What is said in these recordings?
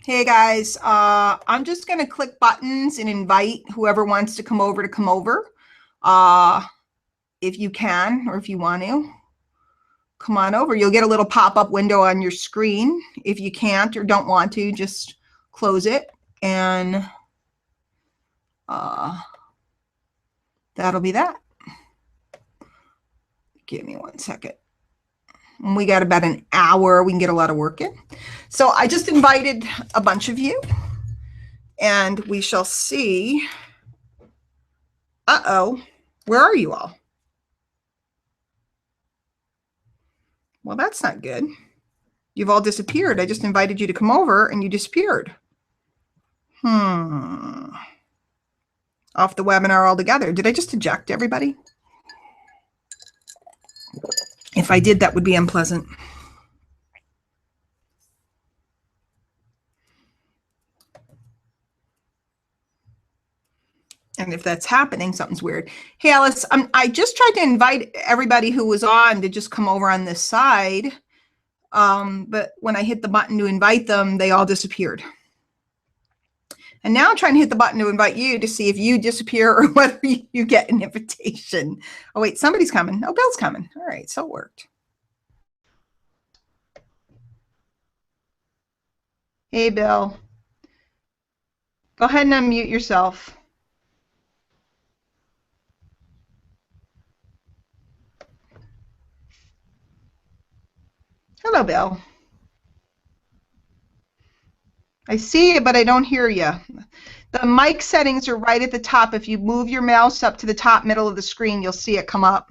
Hey guys, I'm just gonna click buttons and invite whoever wants to come over to come over. Uh, if you can, or if you want to, come on over. You'll get a little pop-up window on your screen. If you can't or don't want to, just close it and uh, that'll be that. Give me 1 second. And we got about an hour. We can get a lot of work in. So I just invited a bunch of you and we shall see. Uh-oh, where are you all? Well, that's not good. You've all disappeared. I just invited you to come over and you disappeared. Off the webinar altogether. Did I just eject everybody? If I did, that would be unpleasant. And if that's happening, something's weird. Hey, Alice, I just tried to invite everybody who was on to just come over on this side. But when I hit the button to invite them, they all disappeared. And now I'm trying to hit the button to invite you to see if you disappear or whether you get an invitation. Oh, wait, somebody's coming. Oh, Bill's coming. All right, so it worked. Hey, Bill. Go ahead and unmute yourself. Hello, Bill. I see you, but I don't hear you. The mic settings are right at the top. If you move your mouse up to the top middle of the screen, you'll see it come up.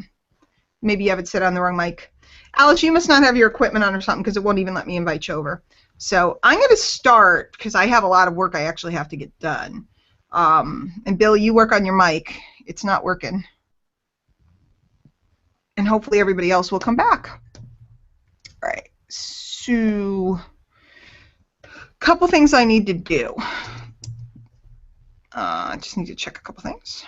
Maybe you have it set on the wrong mic. Alice, you must not have your equipment on or something because it won't even let me invite you over. So I'm going to start because I have a lot of work I actually have to get done. And Bill, you work on your mic. It's not working. And hopefully everybody else will come back. All right. So couple things I need to do. I just need to check a couple things.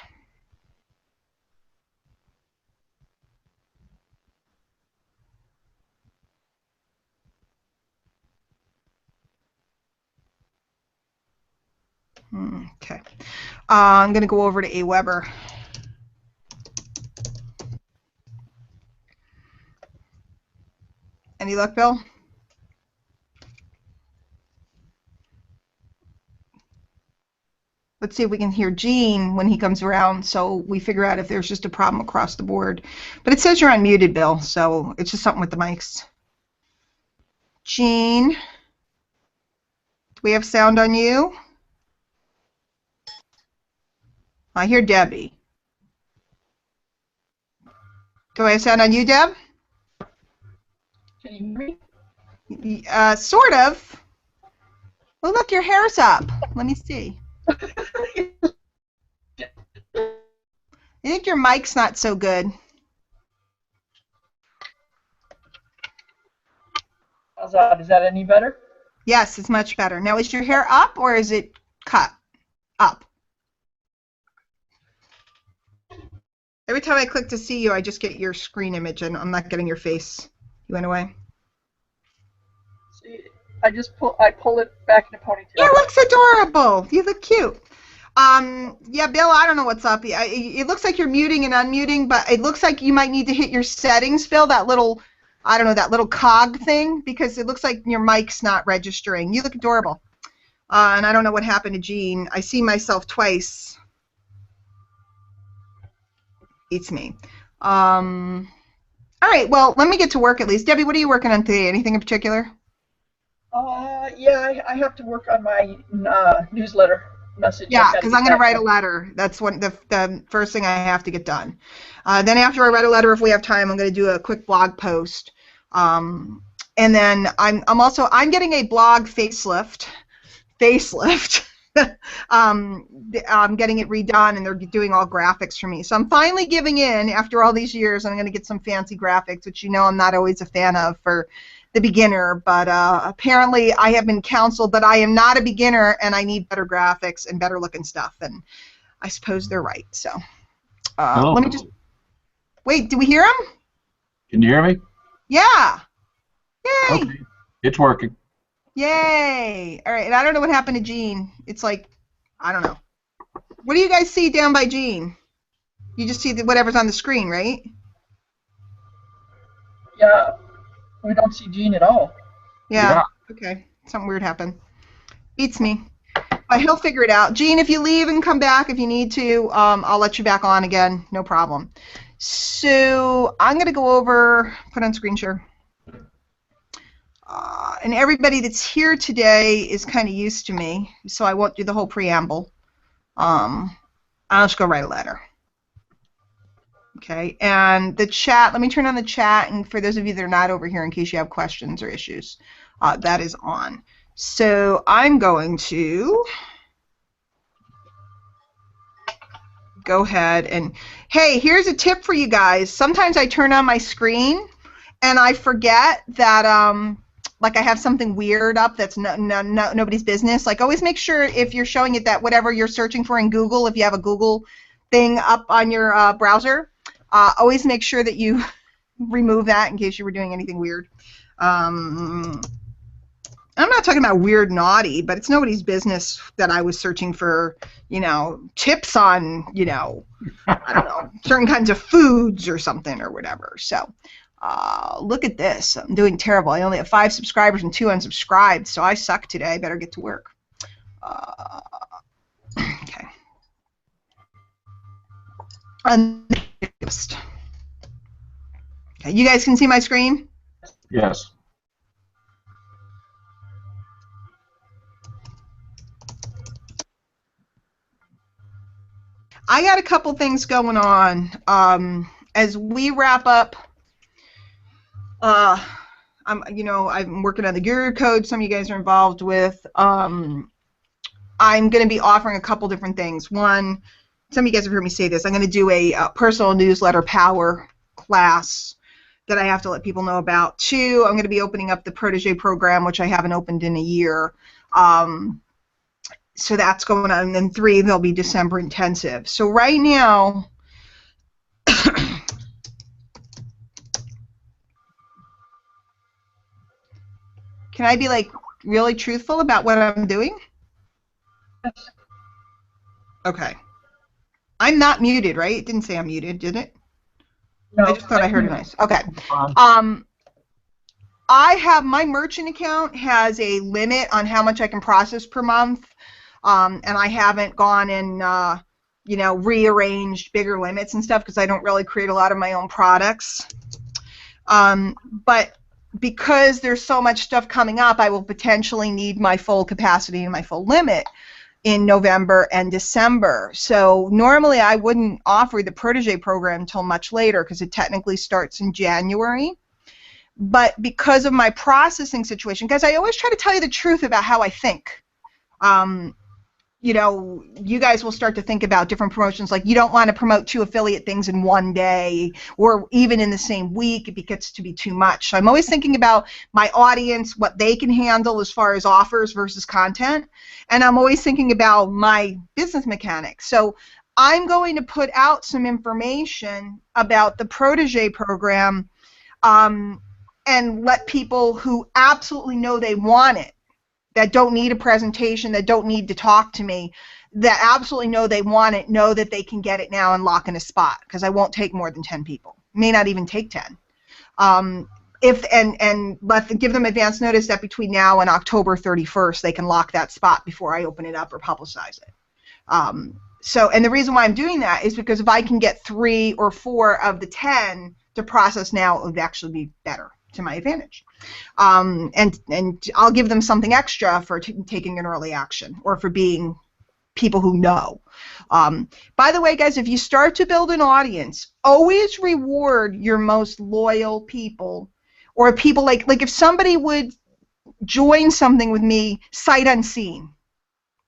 Okay. I'm going to go over to Aweber. Any luck, Bill? Let's see if we can hear Gene when he comes around so we figure out if there's just a problem across the board. But it says you're unmuted, Bill, so it's just something with the mics. Gene, do we have sound on you? I hear Debbie. Do I have sound on you, Deb? Can you hear me? Sort of. Oh, look, your hair's up. Let me see. I think your mic's not so good. How's that? Is that any better? Yes, it's much better. Now, is your hair up or is it cut? Up. Every time I click to see you, I just get your screen image and I'm not getting your face. You went away. See, I pull it back in a ponytail. It looks adorable. You look cute. Yeah, Bill, I don't know what's up. It looks like you're muting and unmuting, but it looks like you might need to hit your settings, Bill, that little, I don't know, that little cog thing, because it looks like your mic's not registering. You look adorable. And I don't know what happened to Gene. I see myself twice. It's me. All right, well, let me get to work at least. Debbie, what are you working on today? Anything in particular? Yeah, I have to work on my newsletter message. Yeah, because I'm going to write a letter. That's the first thing I have to get done. Then after I write a letter, if we have time, I'm going to do a quick blog post. And then I'm getting a blog facelift. I'm getting it redone, and they're doing all graphics for me. So I'm finally giving in after all these years. I'm going to get some fancy graphics, which you know I'm not always a fan of for the beginner, but apparently I have been counseled that I am not a beginner and I need better graphics and better looking stuff, and I suppose they're right. So let me just wait. Do we hear him? Can you hear me? Yeah. Yay. Okay. It's working. Yay! All right, and I don't know what happened to Jean. It's like, I don't know. What do you guys see down by Jean? You just see whatever's on the screen, right? Yeah, we don't see Gene at all. Yeah. Okay. Something weird happened. Beats me. But he'll figure it out. Jean, if you leave and come back if you need to, I'll let you back on again. No problem. So I'm going to go over, put on screen share. And everybody that's here today is kind of used to me, so I won't do the whole preamble. I'll just go write a letter. Okay, and the chat, let me turn on the chat, and for those of you that are not over here, in case you have questions or issues, that is on. So I'm going to go ahead and, hey, here's a tip for you guys. Sometimes I turn on my screen, and I forget that, like I have something weird up that's nobody's business. Like always make sure if you're showing it that whatever you're searching for in Google, if you have a Google thing up on your browser, always make sure that you remove that in case you were doing anything weird. I'm not talking about weird naughty, but it's nobody's business that I was searching for, you know, tips on, you know, I don't know, certain kinds of foods or something or whatever. So look at this. I'm doing terrible. I only have 5 subscribers and 2 unsubscribed, so I suck today. I better get to work. Okay. Okay, you guys can see my screen? Yes. I got a couple things going on. As we wrap up, I'm working on the Guru Code. Some of you guys are involved with. I'm going to be offering a couple different things. One, some of you guys have heard me say this. I'm going to do a personal newsletter power class that I have to let people know about. 2, I'm going to be opening up the Protege program, which I haven't opened in a year. So that's going on. And then 3, there'll be December intensive. So right now, can I be like really truthful about what I'm doing? Yes. Okay. I'm not muted, right? It didn't say I'm muted, did it? No, I just thought I heard a noise. Okay. I have my merchant account has a limit on how much I can process per month, and I haven't gone and rearranged bigger limits and stuff because I don't really create a lot of my own products. But because there's so much stuff coming up, I will potentially need my full capacity and my full limit in November and December. So normally I wouldn't offer the Protege program until much later because it technically starts in January. But because of my processing situation, guys, I always try to tell you the truth about how I think. You guys will start to think about different promotions. Like you don't want to promote 2 affiliate things in one day or even in the same week. It gets to be too much. So I'm always thinking about my audience, what they can handle as far as offers versus content. And I'm always thinking about my business mechanics. So I'm going to put out some information about the Protege program and let people who absolutely know they want it, that don't need a presentation, that don't need to talk to me, that absolutely know they want it, know that they can get it now and lock in a spot because I won't take more than 10 people. May not even take 10. Give them advance notice that between now and October 31st they can lock that spot before I open it up or publicize it. And the reason why I'm doing that is because if I can get 3 or 4 of the 10 to process now, it would actually be better to my advantage. And I'll give them something extra for taking an early action or for being people who know. By the way, guys, if you start to build an audience, always reward your most loyal people or people like if somebody would join something with me sight unseen.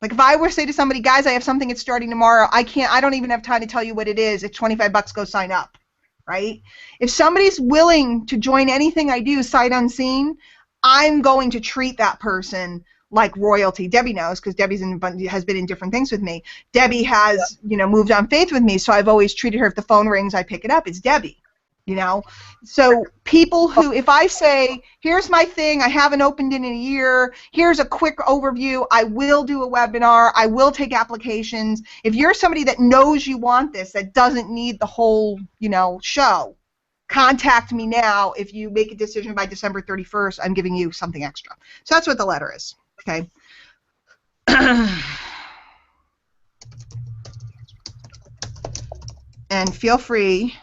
Like if I were to say to somebody, guys, I have something that's starting tomorrow, I don't even have time to tell you what it is. It's $25, go sign up. Right? If somebody's willing to join anything I do sight unseen, I'm going to treat that person like royalty. Debbie knows because Debbie has been in different things with me. Debbie has moved on faith with me, so I've always treated her. If the phone rings, I pick it up. It's Debbie. You know, so people who, if I say, here's my thing, I haven't opened in a year, here's a quick overview, I will do a webinar, I will take applications. If you're somebody that knows you want this, that doesn't need the whole, you know, show, contact me now. If you make a decision by December 31st, I'm giving you something extra. So that's what the letter is, okay? And feel free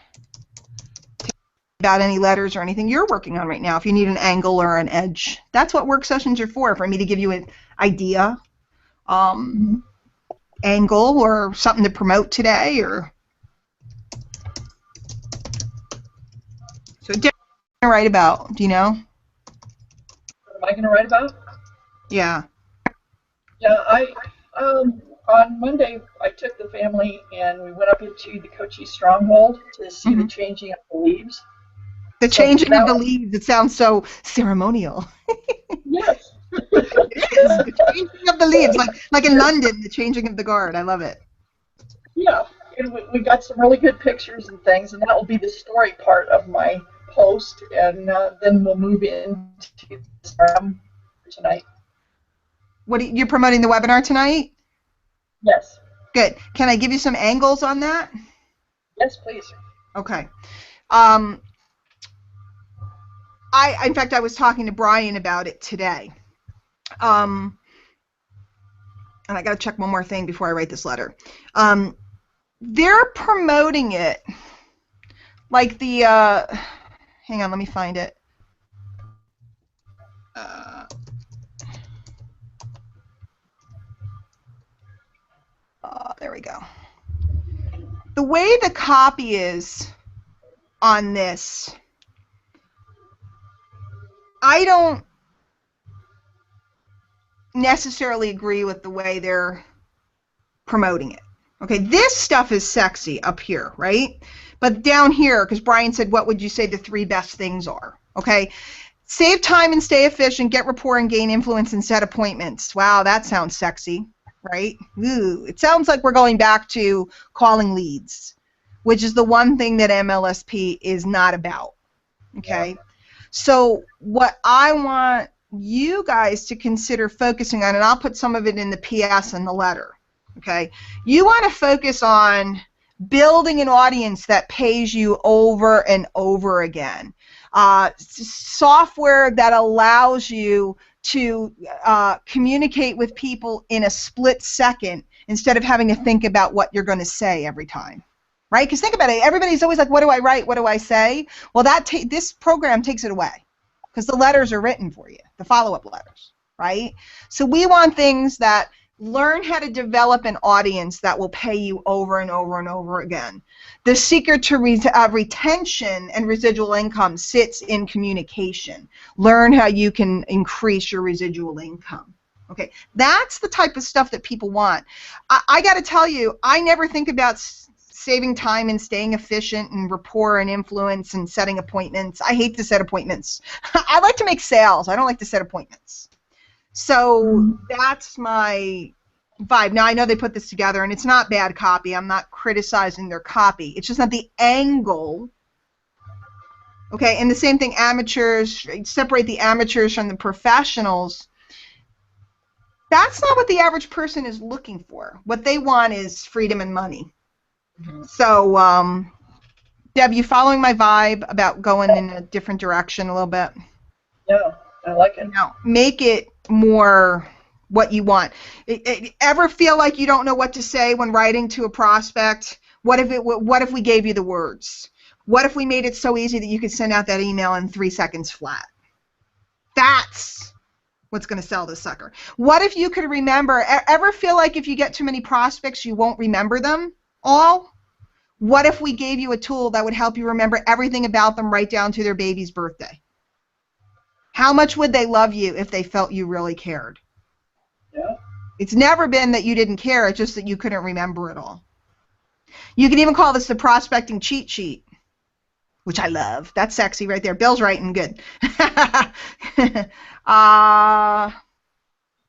about any letters or anything you're working on right now. If you need an angle or an edge, that's what work sessions are for me to give you an idea, angle, or something to promote today. Or so, what are you going to write about? Do you know? What am I going to write about? Yeah. Yeah, on Monday I took the family and we went up into the Cochise Stronghold to see the changing of the leaves. The changing of the leaves, it sounds so ceremonial. Yes. It is, the changing of the leaves, like in London, the changing of the guard. I love it. Yeah, and we got some really good pictures and things, and that will be the story part of my post, and then we'll move into tonight. You're promoting the webinar tonight? Yes. Good. Can I give you some angles on that? Yes, please. Okay. In fact, I was talking to Brian about it today. And I got to check one more thing before I write this letter. They're promoting it like the, hang on, let me find it. There we go. The way the copy is on this, I don't necessarily agree with the way they're promoting it. Okay, this stuff is sexy up here, right? But down here, because Brian said, what would you say the 3 best things are? Okay, save time and stay efficient, get rapport and gain influence and set appointments. Wow, that sounds sexy, right? Ooh, it sounds like we're going back to calling leads, which is the one thing that MLSP is not about, okay? Yeah. So what I want you guys to consider focusing on, and I'll put some of it in the PS and the letter, okay? You want to focus on building an audience that pays you over and over again. Software that allows you to communicate with people in a split second instead of having to think about what you're going to say every time. Right? Because think about it. Everybody's always like, what do I write? What do I say? Well, this program takes it away because the letters are written for you, the follow-up letters, right? So we want things that learn how to develop an audience that will pay you over and over and over again. The secret to retention and residual income sits in communication. Learn how you can increase your residual income. Okay, that's the type of stuff that people want. I got to tell you, I never think about saving time and staying efficient and rapport and influence and setting appointments. I hate to set appointments. I like to make sales. I don't like to set appointments. So that's my vibe. Now, I know they put this together, and it's not bad copy. I'm not criticizing their copy. It's just not the angle. Okay, and the same thing, amateurs, separate the amateurs from the professionals. That's not what the average person is looking for. What they want is freedom and money. So, Deb, you following my vibe about going in a different direction a little bit? Yeah, I like it. Now, make it more what you want. Ever feel like you don't know what to say when writing to a prospect? What if we gave you the words? What if we made it so easy that you could send out that email in 3 seconds flat? That's what's going to sell this sucker. What if you could remember? Ever feel like if you get too many prospects, you won't remember them all? What if we gave you a tool that would help you remember everything about them right down to their baby's birthday? How much would they love you if they felt you really cared? Yeah. It's never been that you didn't care, it's just that you couldn't remember it all. You can even call this the prospecting cheat sheet, which I love. That's sexy right there. Bill's writing good.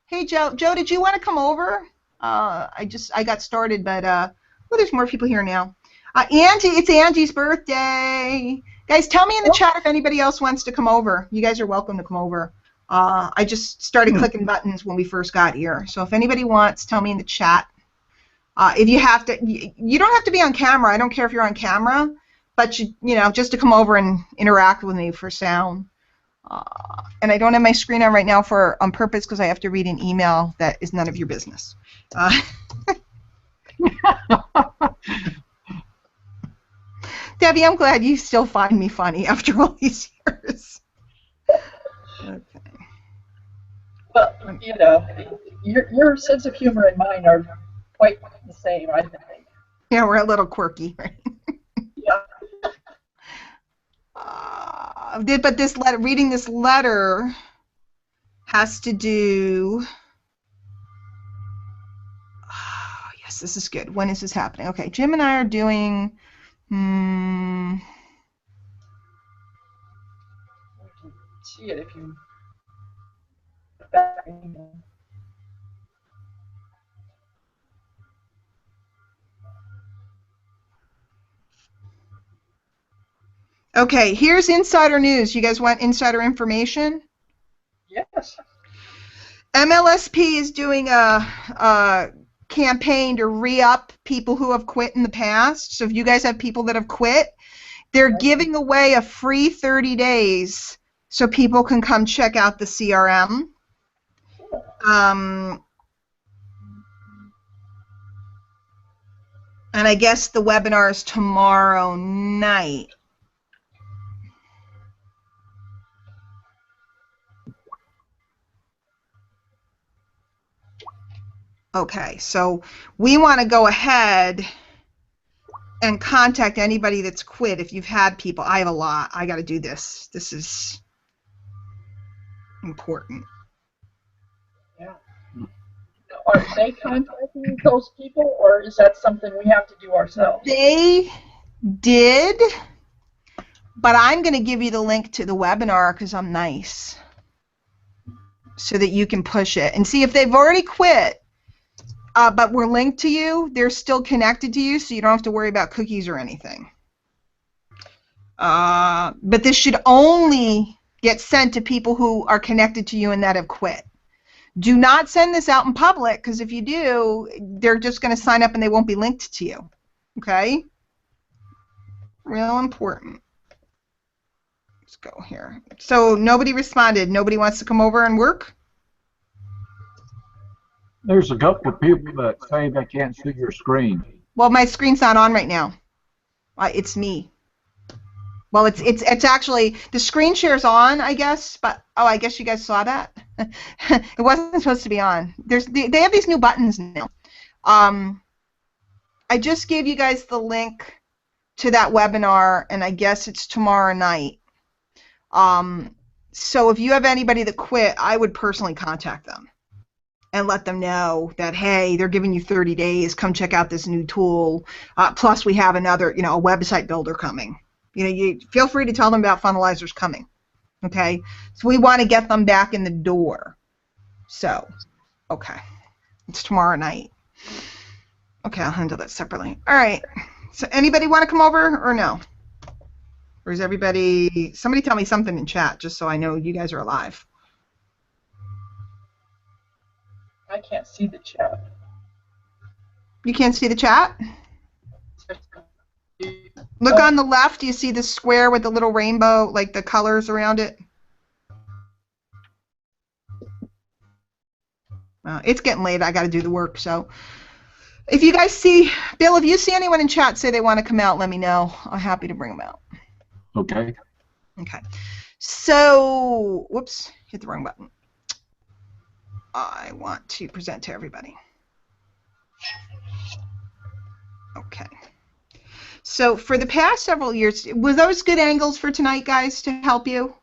Hey, Joe. Joe, did you want to come over? I got started, but well, there's more people here now. Angie, it's Angie's birthday. Guys, tell me in the chat if anybody else wants to come over. You guys are welcome to come over. I just started clicking buttons when we first got here. So if anybody wants, tell me in the chat. If you have to, you don't have to be on camera. I don't care if you're on camera, but you know, just to come over and interact with me for sound. And I don't have my screen on right now on purpose because I have to read an email that is none of your business. Debbie, I'm glad you still find me funny after all these years. Okay. Well, you know, your sense of humor and mine are quite the same, I think. Yeah, we're a little quirky, right? Yeah. But this letter, reading this letter, has to do. Oh, yes, this is good. When is this happening? Okay, Jim and I are doing. See it if you. Okay, here's insider news. You guys want insider information? Yes. MLSP is doing a campaign to re-up people who have quit in the past. So if you guys have people that have quit, they're giving away a free 30 days so people can come check out the CRM. And I guess the webinar is tomorrow night. Okay, so we want to go ahead and contact anybody that's quit. If you've had people, I have a lot. I got to do this. This is important. Yeah. Are they contacting those people, or is that something we have to do ourselves? They did, but I'm going to give you the link to the webinar because I'm nice, so that you can push it and see if they've already quit. But we're linked to you. They're still connected to you, so you don't have to worry about cookies or anything. But this should only get sent to people who are connected to you and that have quit. Do not send this out in public, because if you do, they're just going to sign up and they won't be linked to you. Okay? Real important. Let's go here. So nobody responded. Nobody wants to come over and work? There's a couple of people that say they can't see your screen. Well, my screen's not on right now. It's me. Well, it's actually, the screen share's on, I guess, but, oh, I guess you guys saw that? It wasn't supposed to be on. They have these new buttons now. I just gave you guys the link to that webinar, and I guess it's tomorrow night. So if you have anybody that quit, I would personally contact them and let them know that, hey, they're giving you 30 days. Come check out this new tool. Plus, we have another, a website builder coming. You feel free to tell them about Funnelizers coming. Okay? So we want to get them back in the door. So, okay. It's tomorrow night. Okay, I'll handle that separately. All right. So anybody want to come over or no? Or is everybody... Somebody tell me something in chat just so I know you guys are alive. I can't see the chat. You can't see the chat? Look on the left. Do you see the square with the little rainbow, like the colors around it? It's getting late. I got to do the work. So if you guys see, Bill, if you see anyone in chat say they want to come out, let me know. I'm happy to bring them out. Okay. Okay. So, whoops, hit the wrong button. I want to present to everybody. Okay. So for the past several years, were those good angles for tonight, guys, to help you?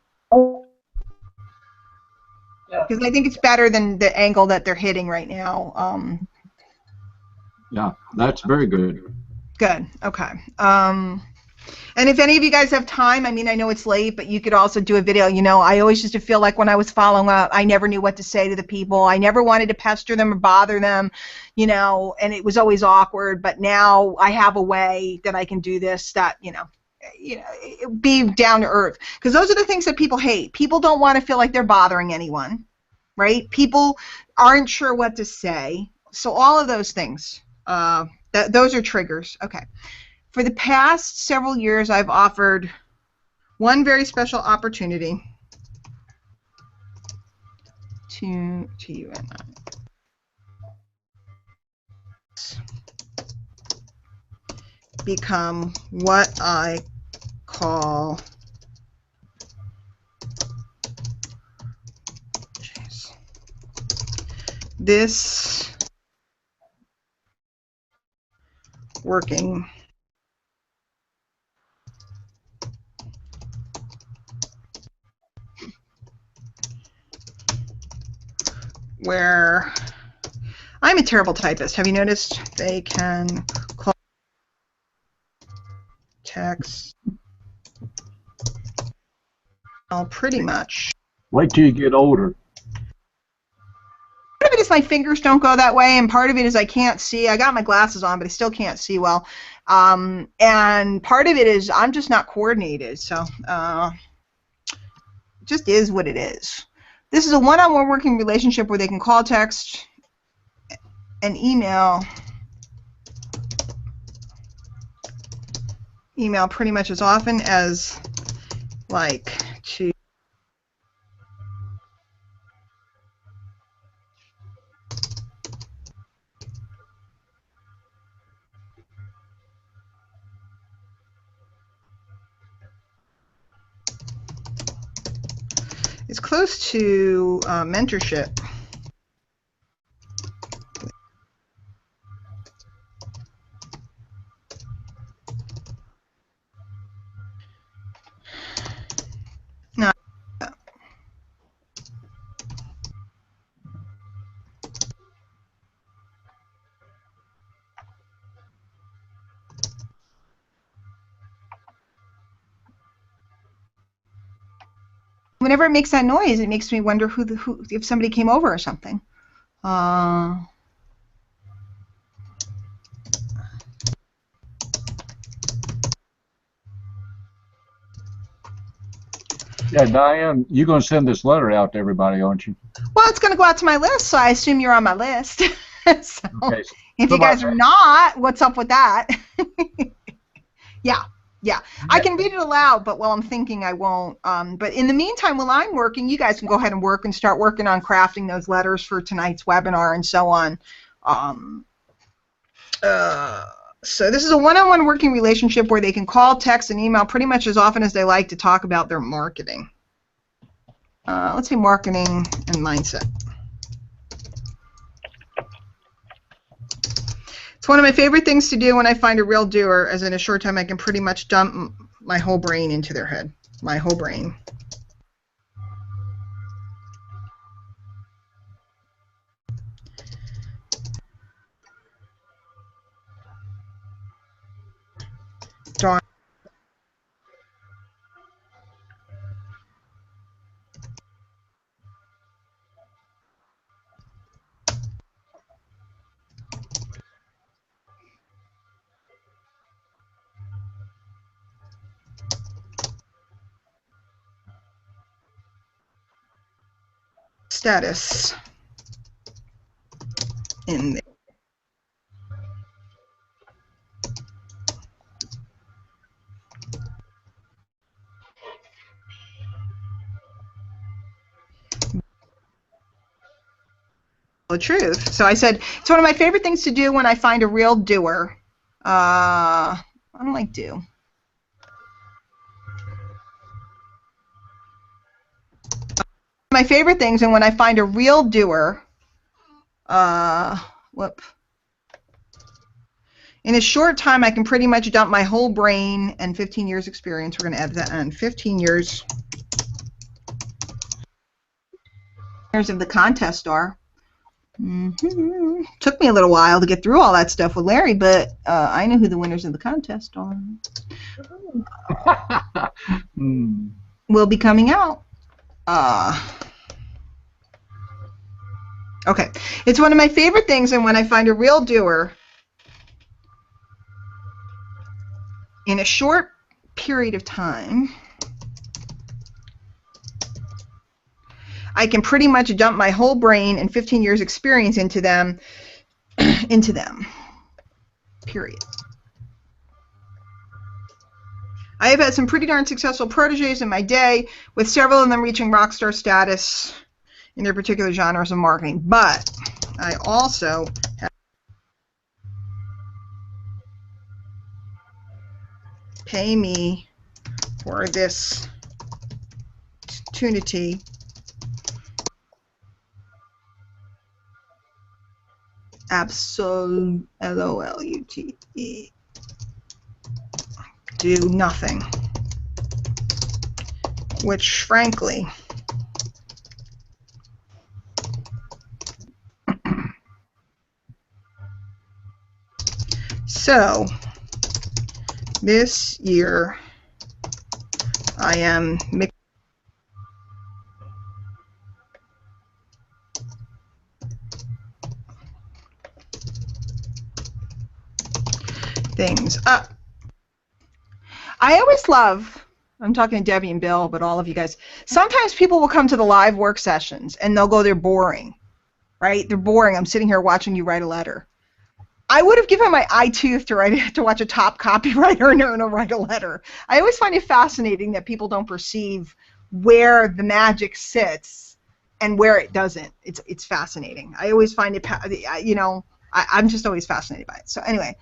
Because I think it's better than the angle that they're hitting right now. Yeah, that's very good. Good. Okay. And if any of you guys have time, I mean, I know it's late, but you could also do a video. I always used to feel like when I was following up, I never knew what to say to the people. I never wanted to pester them or bother them, and it was always awkward. But now I have a way that I can do this that, be down to earth, because those are the things that people hate. People don't want to feel like they're bothering anyone, right? People aren't sure what to say. So all of those things, those are triggers. Okay. For the past several years, I've offered one very special opportunity to you and I. Become what I call this working where I'm a terrible typist. Have you noticed they can call text pretty much. Wait till you get older. Part of it is my fingers don't go that way, and part of it is I can't see. I got my glasses on, but I still can't see well. And part of it is I'm just not coordinated. So it just is what it is. This is a one-on-one working relationship where they can call, text, and email pretty much as often as like to it's close to mentorship. Whenever it makes that noise, it makes me wonder who if somebody came over or something. Yeah, Diane, you're going to send this letter out to everybody, aren't you? Well, it's going to go out to my list, so I assume you're on my list. So Okay. if you guys are not, what's up with that? Yeah. I can read it aloud, but while I'm thinking, I won't. But in the meantime, while I'm working, you guys can go ahead and work and start working on crafting those letters for tonight's webinar and so on. So this is a one-on-one working relationship where they can call, text, and email pretty much as often as they like to talk about their marketing. Let's say marketing and mindset. It's one of my favorite things to do when I find a real doer, as in a short time I can pretty much dump my whole brain into their head. My whole brain. Darn. Status in there. The truth. So I said, it's one of my favorite things to do when I find a real doer. I don't like do. My favorite things, and when I find a real doer, in a short time I can pretty much dump my whole brain and 15 years experience. We're going to add that on. 15 years of the contest are. Took me a little while to get through all that stuff with Larry, but I know who the winners of the contest are. Will be coming out. Okay, it's one of my favorite things, and when I find a real doer, in a short period of time, I can pretty much dump my whole brain and 15 years experience into them, period. I have had some pretty darn successful proteges in my day, with several of them reaching rock star status in their particular genres of marketing. But I also have pay me for this opportunity. Absolute LOLUTE. Do nothing. Which, frankly, so this year I am mixing things up. I always love, I'm talking to Debbie and Bill, but all of you guys, sometimes people will come to the live work sessions and they'll go, they're boring, right? They're boring. I'm sitting here watching you write a letter. I would have given my eye tooth to watch a top copywriter and write a letter. I always find it fascinating that people don't perceive where the magic sits and where it doesn't. It's fascinating. I always find it, you know, I'm just always fascinated by it. So anyway,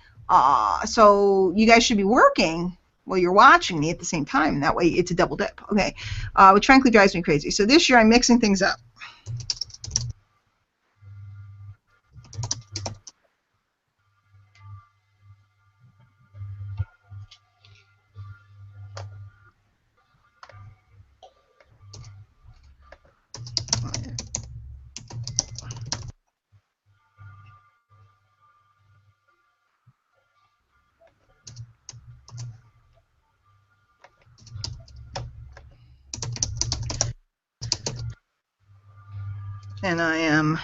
so you guys should be working while you're watching me at the same time. That way it's a double dip. Okay, which frankly drives me crazy. So this year I'm mixing things up. And I am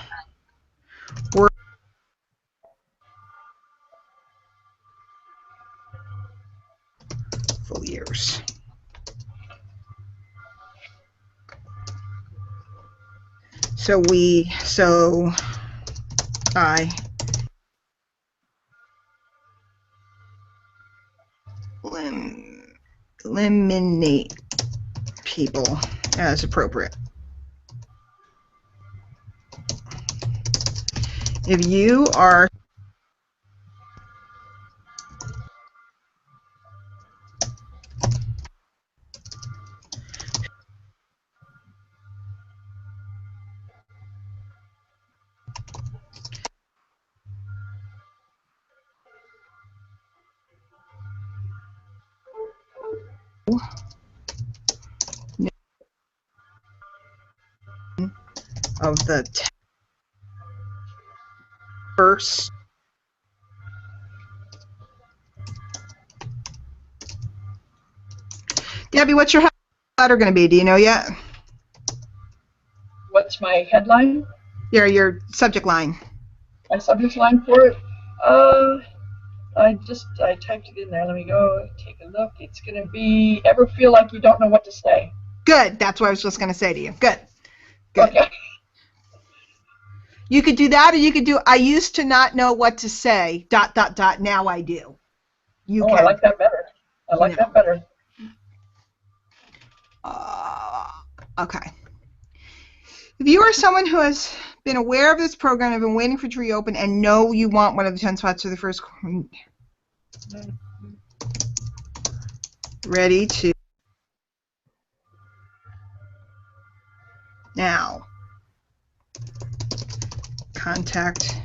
working full years. So I eliminate people as appropriate. If you are of the first Debbie, what's your letter going to be? Do you know yet? What's my headline? Yeah, your subject line. My subject line for it? I typed it in there. Let me go take a look. It's going to be, ever feel like you don't know what to say? Good. That's what I was just going to say to you. Good. Good. Okay. You could do that, or you could do, I used to not know what to say, ... now I do. You can. I like that better. I like that better. Okay. If you are someone who has been aware of this program, have been waiting for it to reopen, and know you want one of the 10 spots for the first, ready to now contact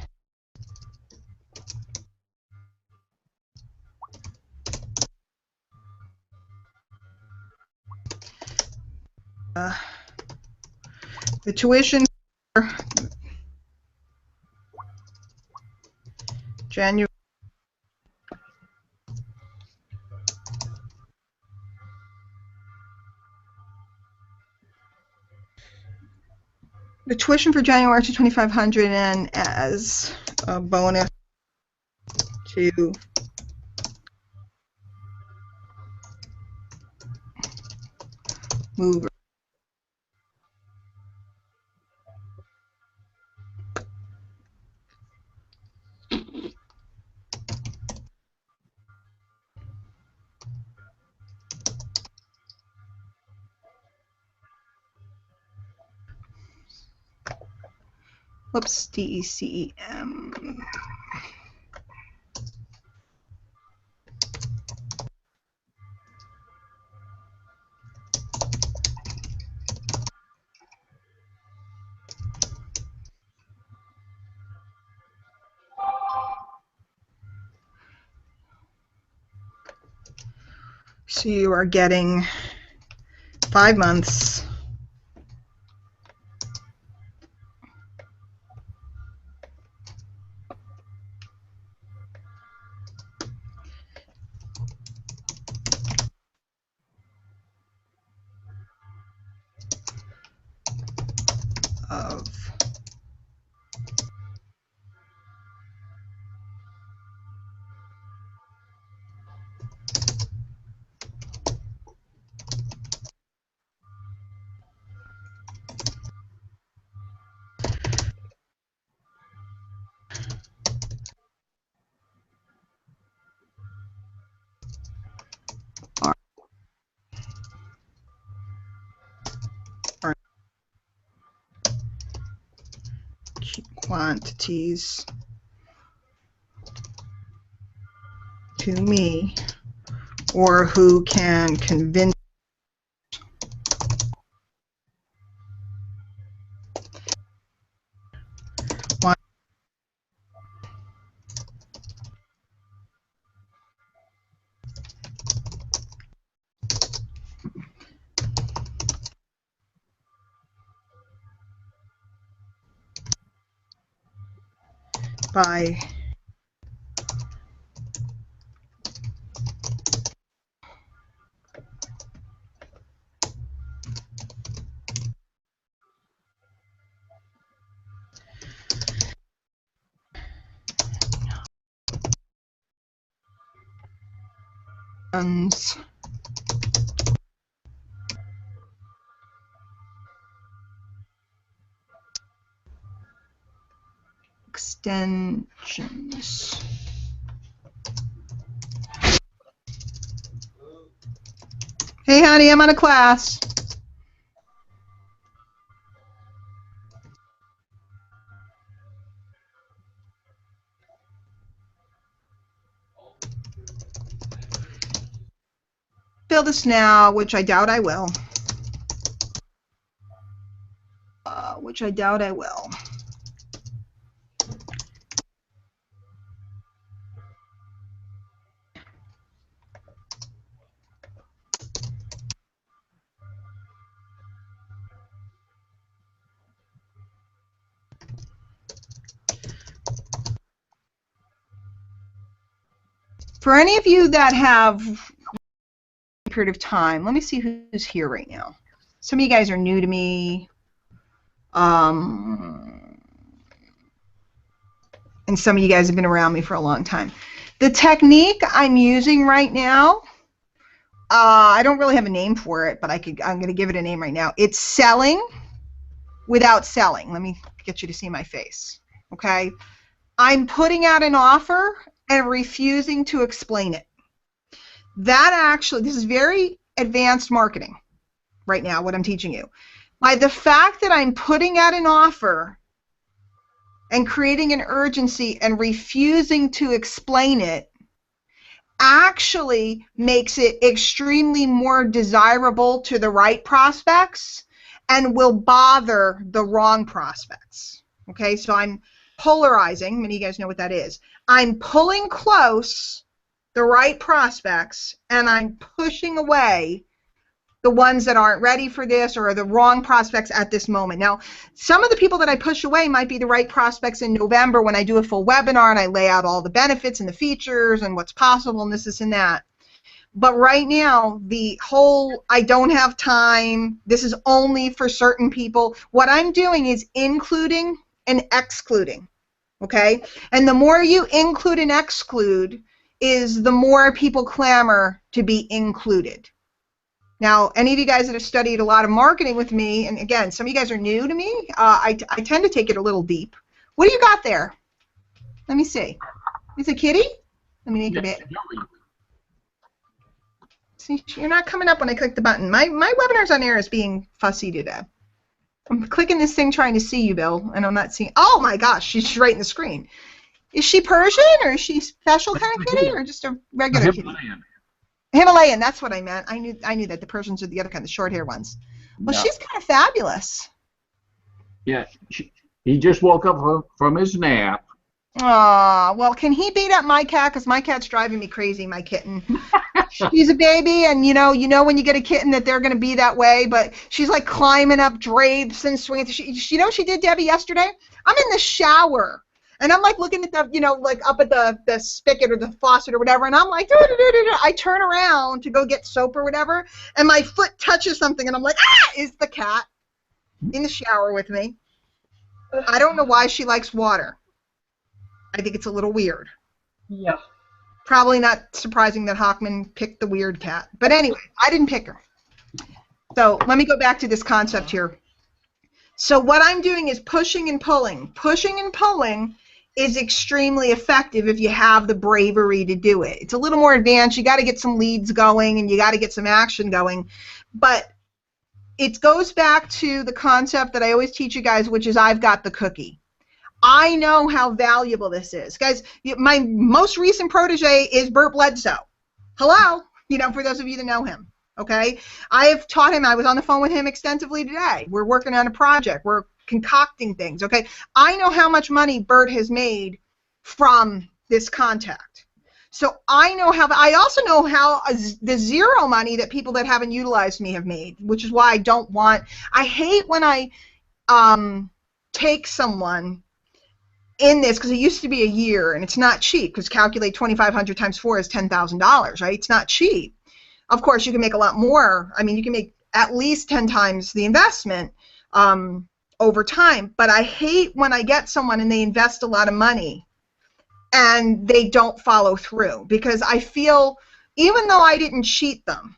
the tuition for January to 2,500, and as a bonus to Move. Whoops, DECEM. So you are getting 5 months. Of quantities to me, or who can convince by extensions. Hey, honey, I'm on a class. Fill this now, which I doubt I will. Which I doubt I will. For any of you that have a period of time, let me see who's here right now. Some of you guys are new to me. And some of you guys have been around me for a long time. The technique I'm using right now, I don't really have a name for it, but I'm going to give it a name right now. It's selling without selling. Let me get you to see my face. Okay? I'm putting out an offer and refusing to explain it. That actually, this is very advanced marketing right now, what I'm teaching you. By the fact that I'm putting out an offer and creating an urgency and refusing to explain it actually makes it extremely more desirable to the right prospects and will bother the wrong prospects. Okay, so I'm polarizing. Many of you guys know what that is. I'm pulling close the right prospects and I'm pushing away the ones that aren't ready for this or are the wrong prospects at this moment. Now, some of the people that I push away might be the right prospects in November when I do a full webinar and I lay out all the benefits and the features and what's possible and this and that. But right now, the whole I don't have time, this is only for certain people, what I'm doing is including and excluding, okay? And the more you include and exclude is the more people clamor to be included. Now, any of you guys that have studied a lot of marketing with me, and again, some of you guys are new to me, I tend to take it a little deep. What do you got there? Let me see. Is it kitty? Let me make a bit. See, you're not coming up when I click the button. My webinars on air is being fussy today. I'm clicking this thing trying to see you, Bill, and I'm not seeing. Oh my gosh, she's right in the screen. Is she Persian, or is she special kind of kitty, or just a regular kitty? Himalayan, that's what I meant. I knew that the Persians are the other kind, the short hair ones. Well, No. she's kind of fabulous. Yeah, he just woke up from his nap. Aw, well, can he beat up my cat? Because my cat's driving me crazy, my kitten. She's a baby, and you know when you get a kitten that they're going to be that way, but she's like climbing up drapes and swinging. You know what she did, Debbie, yesterday? I'm in the shower, and I'm like looking at the, like up at the spigot or the faucet or whatever, and I'm like, I turn around to go get soap or whatever, and my foot touches something, and I'm like, ah, is the cat in the shower with me. I don't know why she likes water. I think it's a little weird. Yeah. Probably not surprising that Hockman picked the weird cat. But anyway, I didn't pick her. So let me go back to this concept here. So what I'm doing is pushing and pulling. Pushing and pulling is extremely effective if you have the bravery to do it. It's a little more advanced. You got to get some leads going, and you got to get some action going. But it goes back to the concept that I always teach you guys, which is I've got the cookie. I know how valuable this is. Guys, my most recent protege is Burt Bledsoe. Hello? For those of you that know him. Okay? I have taught him. I was on the phone with him extensively today. We're working on a project. We're concocting things. Okay? I know how much money Burt has made from this contact. So I also know how the zero money that people that haven't utilized me have made, which is why I hate when I take someone in this, because it used to be a year, and it's not cheap, because calculate 2,500 times 4 is $10,000, right? It's not cheap. Of course, you can make a lot more. I mean, you can make at least 10 times the investment over time, but I hate when I get someone and they invest a lot of money and they don't follow through, because I feel, even though I didn't cheat them,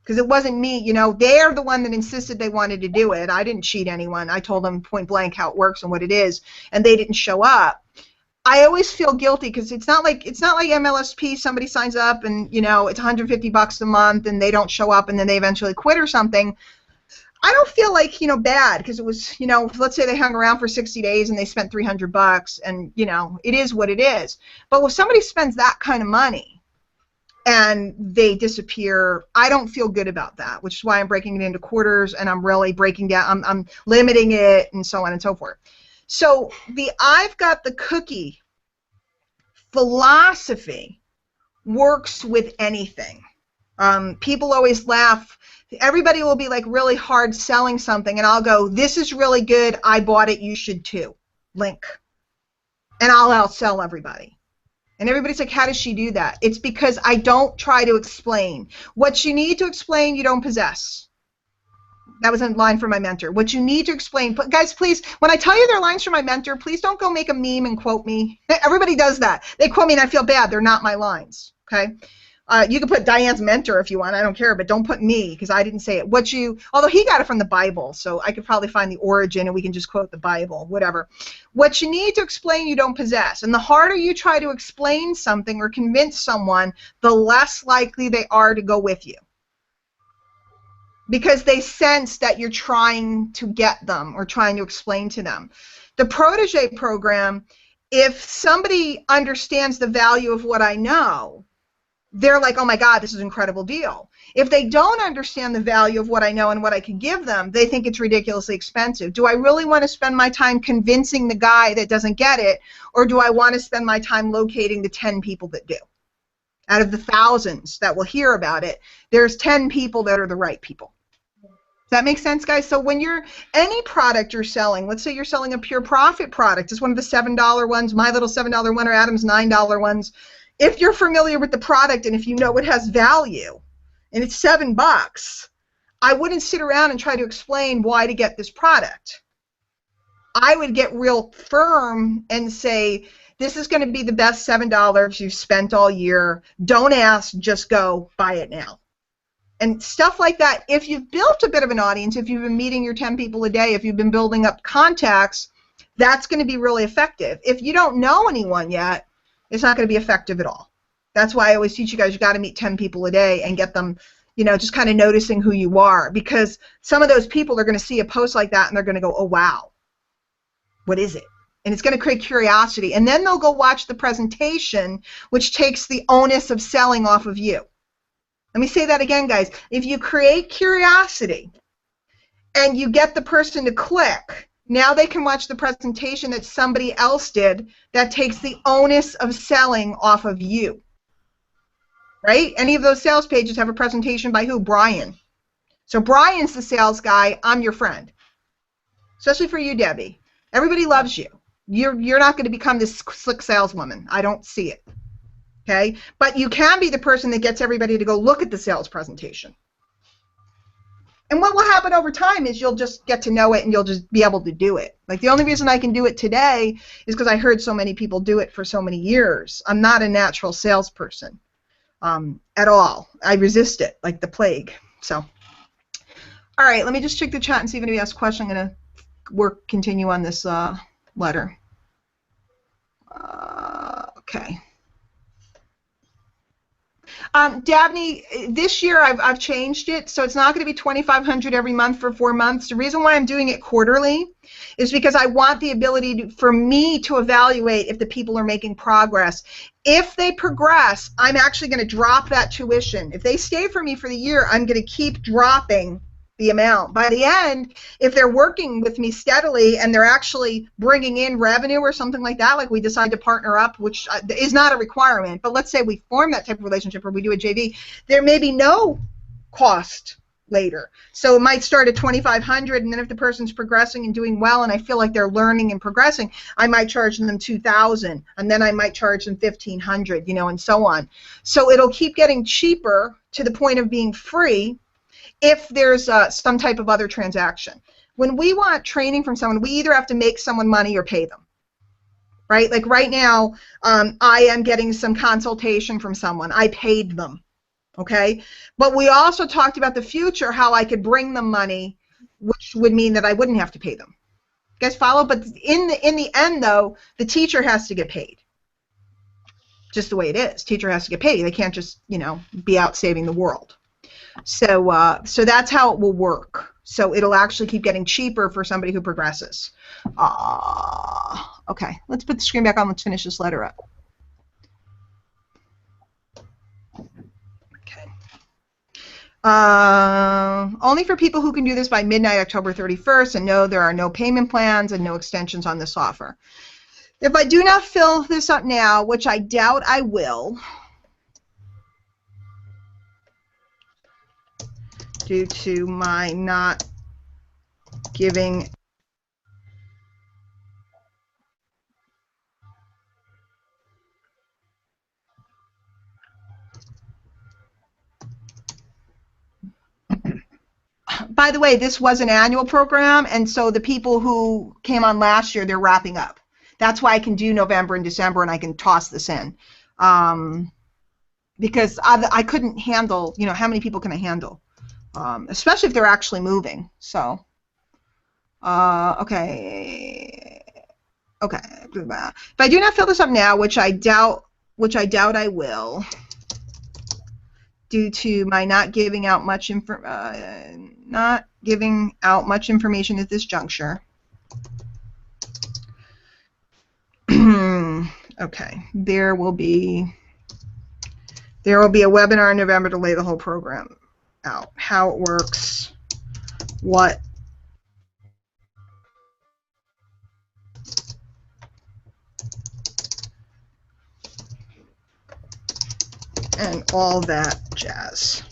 because it wasn't me, they're the one that insisted they wanted to do it. I didn't cheat anyone. I told them point blank how it works and what it is, and they didn't show up. I always feel guilty, because it's not like MLSP. Somebody signs up and it's $150 a month and they don't show up and then they eventually quit or something. I don't feel like bad, because it was let's say they hung around for 60 days and they spent $300, and it is what it is. But when somebody spends that kind of money and they disappear, I don't feel good about that, which is why I'm breaking it into quarters, and I'm really breaking down, I'm limiting it, and so on and so forth. So the I've got the cookie philosophy works with anything. People always laugh. Everybody will be like really hard selling something, and I'll go, this is really good, I bought it, you should too, link. And I'll outsell everybody. And everybody's like, how does she do that? It's because I don't try to explain. What you need to explain, you don't possess. That was a line from my mentor. What you need to explain, guys, please, when I tell you they're lines from my mentor, please don't go make a meme and quote me. Everybody does that. They quote me and I feel bad. They're not my lines, okay? You can put Diane's mentor if you want. I don't care, but don't put me, because I didn't say it. Although he got it from the Bible, so I could probably find the origin and we can just quote the Bible, whatever. What you need to explain, you don't possess. And the harder you try to explain something or convince someone, the less likely they are to go with you, because they sense that you're trying to get them or trying to explain to them. The protege program, if somebody understands the value of what I know, they're like, oh my God, this is an incredible deal. If they don't understand the value of what I know and what I can give them, they think it's ridiculously expensive. Do I really want to spend my time convincing the guy that doesn't get it, or do I want to spend my time locating the 10 people that do? Out of the thousands that will hear about it, there's 10 people that are the right people. Does that make sense, guys? So when any product you're selling, let's say you're selling a pure profit product, it's one of the $7 ones, my little $7 one, or Adam's $9 ones. If you're familiar with the product and if you know it has value and it's $7, I wouldn't sit around and try to explain why to get this product. I would get real firm and say, this is going to be the best $7 you've spent all year. Don't ask, just go buy it now. And stuff like that, if you've built a bit of an audience, if you've been meeting your 10 people a day, if you've been building up contacts, that's going to be really effective. If you don't know anyone yet, it's not going to be effective at all. That's why I always teach you guys, you got to meet 10 people a day and get them, you know, just kind of noticing who you are, because some of those people are going to see a post like that and they're going to go, oh, wow, what is it? And it's going to create curiosity. And then they'll go watch the presentation, which takes the onus of selling off of you. Let me say that again, guys. If you create curiosity and you get the person to click, now they can watch the presentation that somebody else did that takes the onus of selling off of you. Right? Any of those sales pages have a presentation by who? Brian. So Brian's the sales guy. I'm your friend. Especially for you, Debbie. Everybody loves you. You're not going to become this slick saleswoman. I don't see it. Okay? But you can be the person that gets everybody to go look at the sales presentation. And what will happen over time is you'll just get to know it and you'll just be able to do it. Like the only reason I can do it today is because I heard so many people do it for so many years. I'm not a natural salesperson at all. I resist it like the plague. So, all right, let me just check the chat and see if anybody has a question. I'm going to continue on this letter. Okay. Dabney, this year I've changed it, so it's not going to be $2,500 every month for 4 months. The reason why I'm doing it quarterly is because I want the ability for me to evaluate if the people are making progress. If they progress, I'm actually going to drop that tuition. If they stay for me for the year, I'm going to keep dropping the amount. By the end, if they're working with me steadily and they're actually bringing in revenue or something like that, like we decide to partner up, which is not a requirement, but let's say we form that type of relationship or we do a JV, there may be no cost later. So it might start at $2,500, and then if the person's progressing and doing well and I feel like they're learning and progressing, I might charge them $2,000, and then I might charge them $1,500, you know, and so on. So it'll keep getting cheaper to the point of being free if there's some type of other transaction. When we want training from someone, we either have to make someone money or pay them, right? Like right now, I am getting some consultation from someone. I paid them, okay? But we also talked about the future, how I could bring them money, which would mean that I wouldn't have to pay them. You guys follow? But in the end, though, the teacher has to get paid. Just the way it is. Teacher has to get paid. They can't just, you know, be out saving the world. So that's how it will work. So it'll actually keep getting cheaper for somebody who progresses. Okay, let's put the screen back on. Let's finish this letter up. Okay. Only for people who can do this by midnight, October 31st, and no, there are no payment plans and no extensions on this offer. If I do not fill this up now, which I doubt I will, due to my not giving by the way, this was an annual program, and so the people who came on last year, they're wrapping up. That's why I can do November and December, and I can toss this in. Because I couldn't handle, you know, how many people can I handle? Especially if they're actually moving. So, okay. If I do not fill this up now, which I doubt I will, due to my not giving out much information at this juncture. Okay, there will be a webinar in November to lay the whole program out, how it works, what and all that jazz.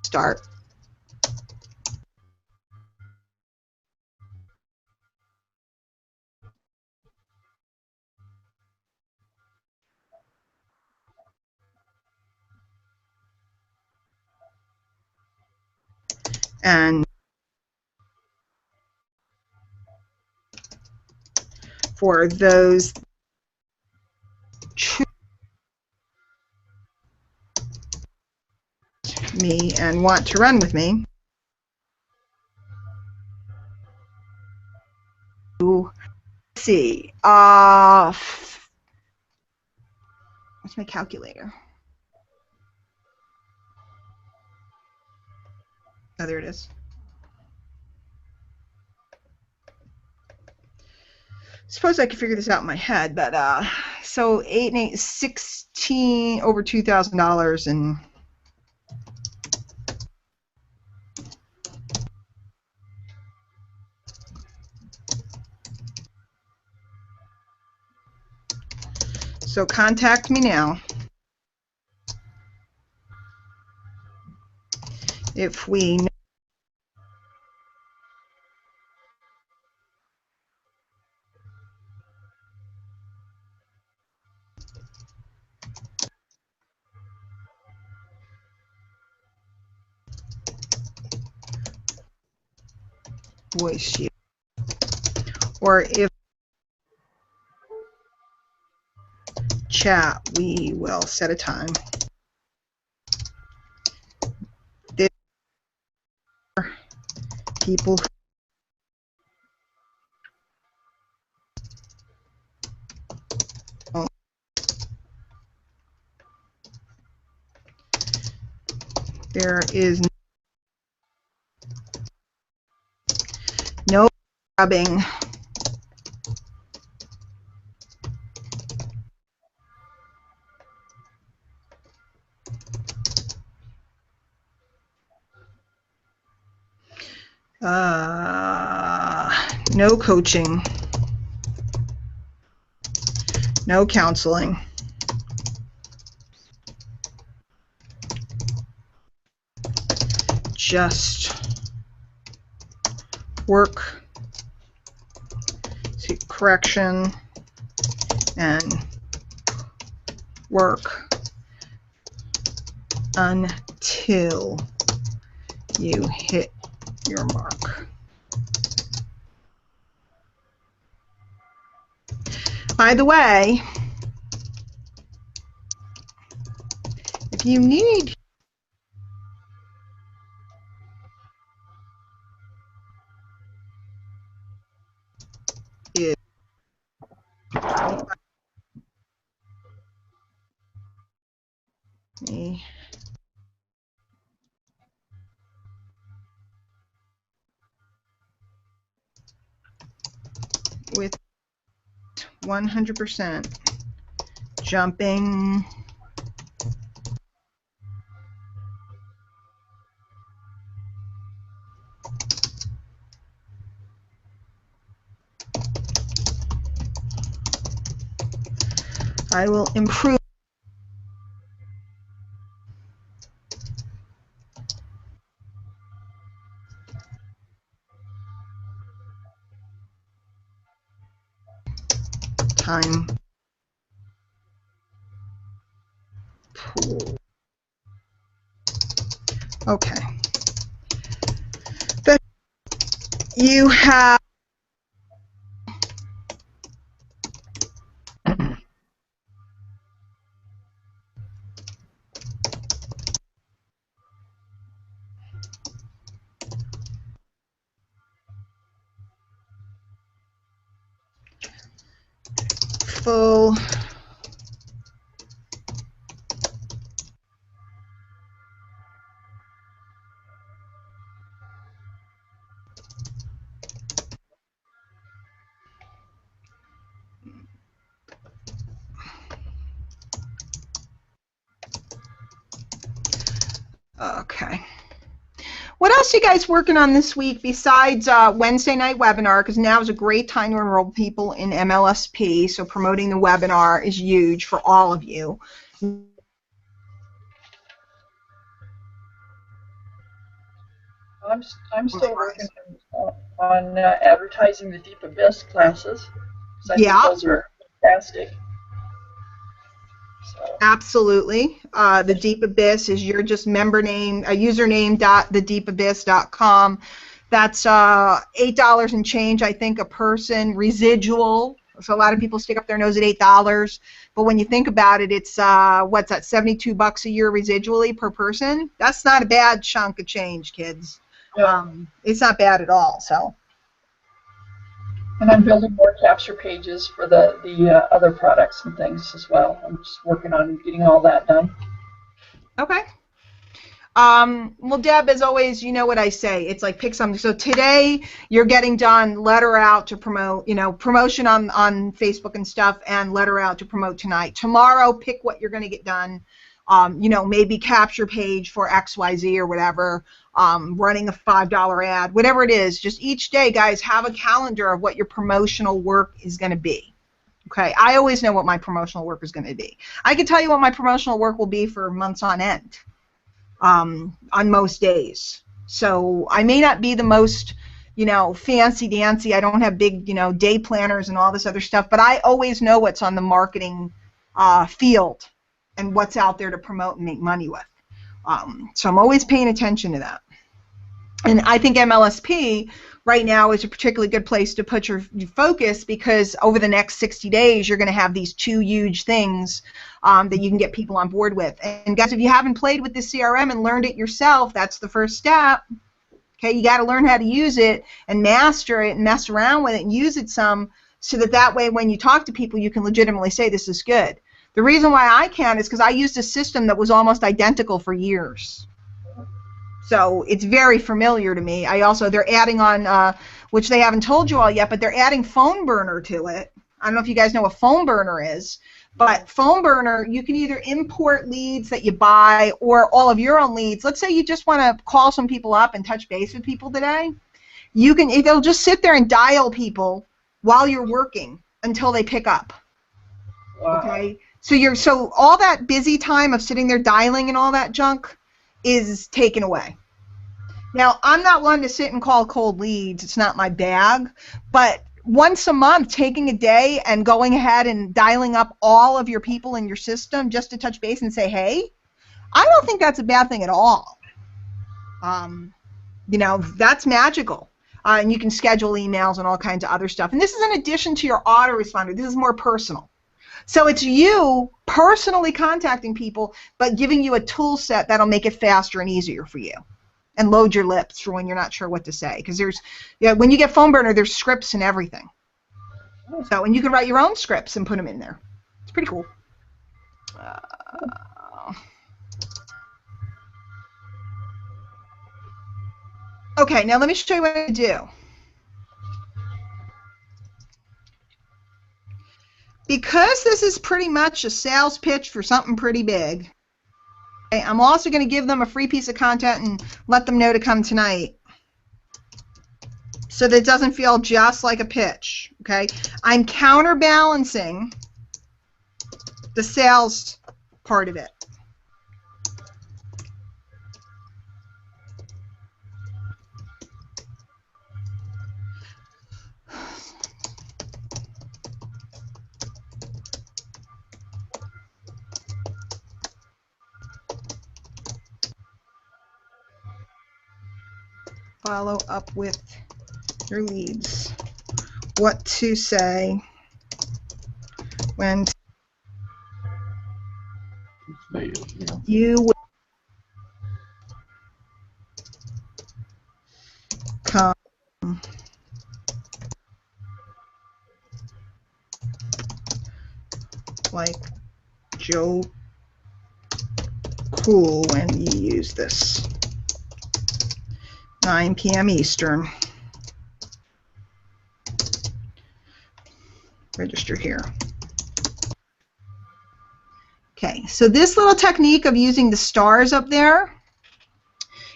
Start. And for those me and want to run with me. Let's see. What's my calculator? Oh, there it is. Suppose I could figure this out in my head, but so 8 and 8 is 16 over $2,000 and so contact me now if we voice you, or if chat, we will set a time. There are people who there is no rubbing. No coaching, no counseling. Just work, see, correction, and work until you hit your mark. By the way, if you need it, with 100% jumping I will improve time pool. Okay. Then you have full okay. What else are you guys working on this week besides Wednesday night webinar? Because now is a great time to enroll people in MLSP, so promoting the webinar is huge for all of you. I'm still working on advertising the Deep Abyss classes. I think those are fantastic. So. Absolutely. The Deep Abyss is your just member name, username.thedeepabyss.com. That's $8 and change, I think, a person, residual, So a lot of people stick up their nose at $8, but when you think about it, it's what's that, $72 a year residually per person? That's not a bad chunk of change, kids. Yeah. It's not bad at all. So. And I'm building more capture pages for the other products and things as well. I'm just working on getting all that done. Okay. Well, Deb, as always, you know what I say. It's like pick something. So today you're getting done, letter out to promote, promotion on Facebook and stuff, and letter out to promote tonight. Tomorrow, pick what you're going to get done. Maybe capture page for XYZ or whatever, running a $5 ad, whatever it is. Just each day, guys, have a calendar of what your promotional work is going to be. Okay, I always know what my promotional work is going to be. I can tell you what my promotional work will be for months on end. On most days. So I may not be the most, fancy dancy. I don't have big, day planners and all this other stuff, but I always know what's on the marketing field and what's out there to promote and make money with. So I'm always paying attention to that. And I think MLSP right now is a particularly good place to put your focus, because over the next 60 days you're going to have these two huge things that you can get people on board with. And guys, if you haven't played with the CRM and learned it yourself, that's the first step. Okay, you got to learn how to use it and master it and mess around with it and use it some, so that way when you talk to people you can legitimately say this is good. The reason why I can is because I used a system that was almost identical for years. So it's very familiar to me. They're adding on, which they haven't told you all yet, but they're adding Phone Burner to it. I don't know if you guys know what Phone Burner is, but Phone Burner, you can either import leads that you buy or all of your own leads. Let's say you just want to call some people up and touch base with people today. They'll just sit there and dial people while you're working until they pick up. Wow. Okay? So all that busy time of sitting there dialing and all that junk is taken away. Now, I'm not one to sit and call cold leads. It's not my bag. But once a month, taking a day and going ahead and dialing up all of your people in your system just to touch base and say, hey, I don't think that's a bad thing at all. That's magical. And you can schedule emails and all kinds of other stuff. And this is in addition to your autoresponder. This is more personal. So it's you personally contacting people, but giving you a tool set that'll make it faster and easier for you, and load your lips for when you're not sure what to say. Because when you get Phone Burner, there's scripts and everything. So, and you can write your own scripts and put them in there. It's pretty cool. Okay, now let me show you what I do. Because this is pretty much a sales pitch for something pretty big, okay, I'm also going to give them a free piece of content and let them know to come tonight, so that it doesn't feel just like a pitch. Okay, I'm counterbalancing the sales part of it. Follow up with your leads. What to say when you will come like Joe Cool when you use this. 9 p.m. Eastern. Register here. Okay, so this little technique of using the stars up there,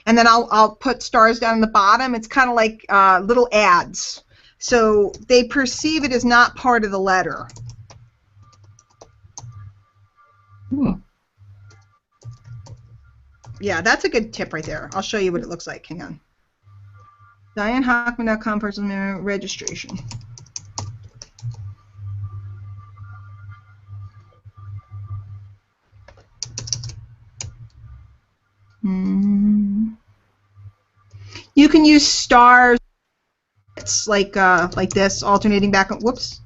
and then I'll put stars down the bottom. It's kind of like little ads. So they perceive it as not part of the letter. Yeah, that's a good tip right there. I'll show you what it looks like. Hang on. DianeHockman.com personal registration. You can use stars. It's like this, alternating back. Whoops.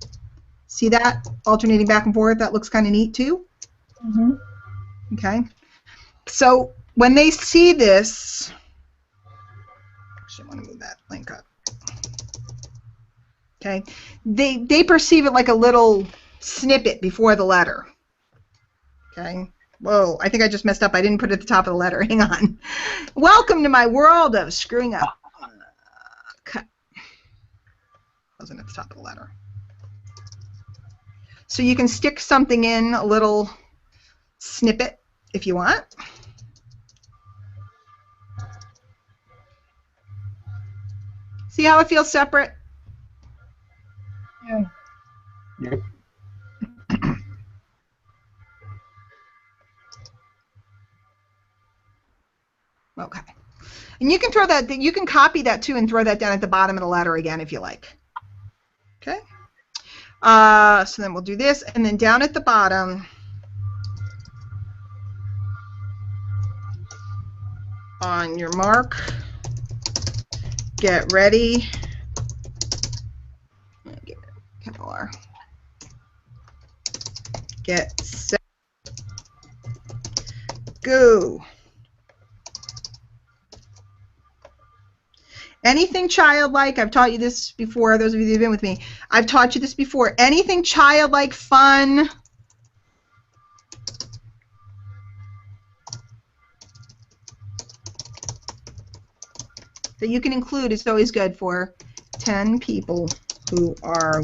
See that? Alternating back and forth. That looks kind of neat too. Mm-hmm. Okay. So when they see this, actually I want to move that link up. Okay. They perceive it like a little snippet before the letter. Okay. Whoa, I think I just messed up. I didn't put it at the top of the letter. Hang on. Welcome to my world of screwing up. Cut. Wasn't at the top of the letter. So you can stick something in, a little snippet, if you want. See how it feels separate? Yeah. Yep. Okay. And you can throw that, you can copy that too and throw that down at the bottom of the letter again if you like. Okay. So then we'll do this, and then down at the bottom, on your mark, get ready, capital R, get set, go. Anything childlike, I've taught you this before, those of you that have been with me, I've taught you this before. Anything childlike, fun, that you can include is always good for 10 people who are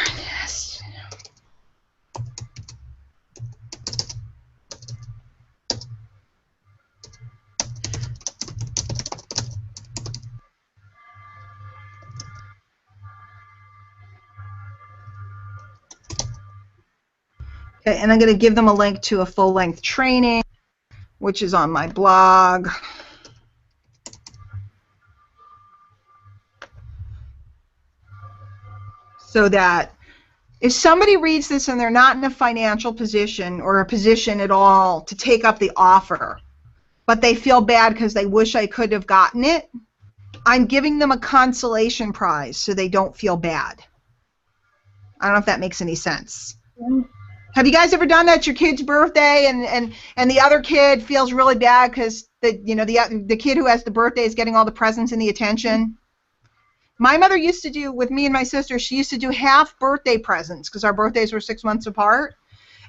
Yes. Okay, and I'm going to give them a link to a full-length training, which is on my blog. So that if somebody reads this and they're not in a financial position or a position at all to take up the offer, but they feel bad because they wish I could have gotten it, I'm giving them a consolation prize so they don't feel bad. I don't know if that makes any sense. Yeah. Have you guys ever done that at your kid's birthday and the other kid feels really bad because the kid who has the birthday is getting all the presents and the attention? My mother used to do, with me and my sister, she used to do half birthday presents because our birthdays were 6 months apart.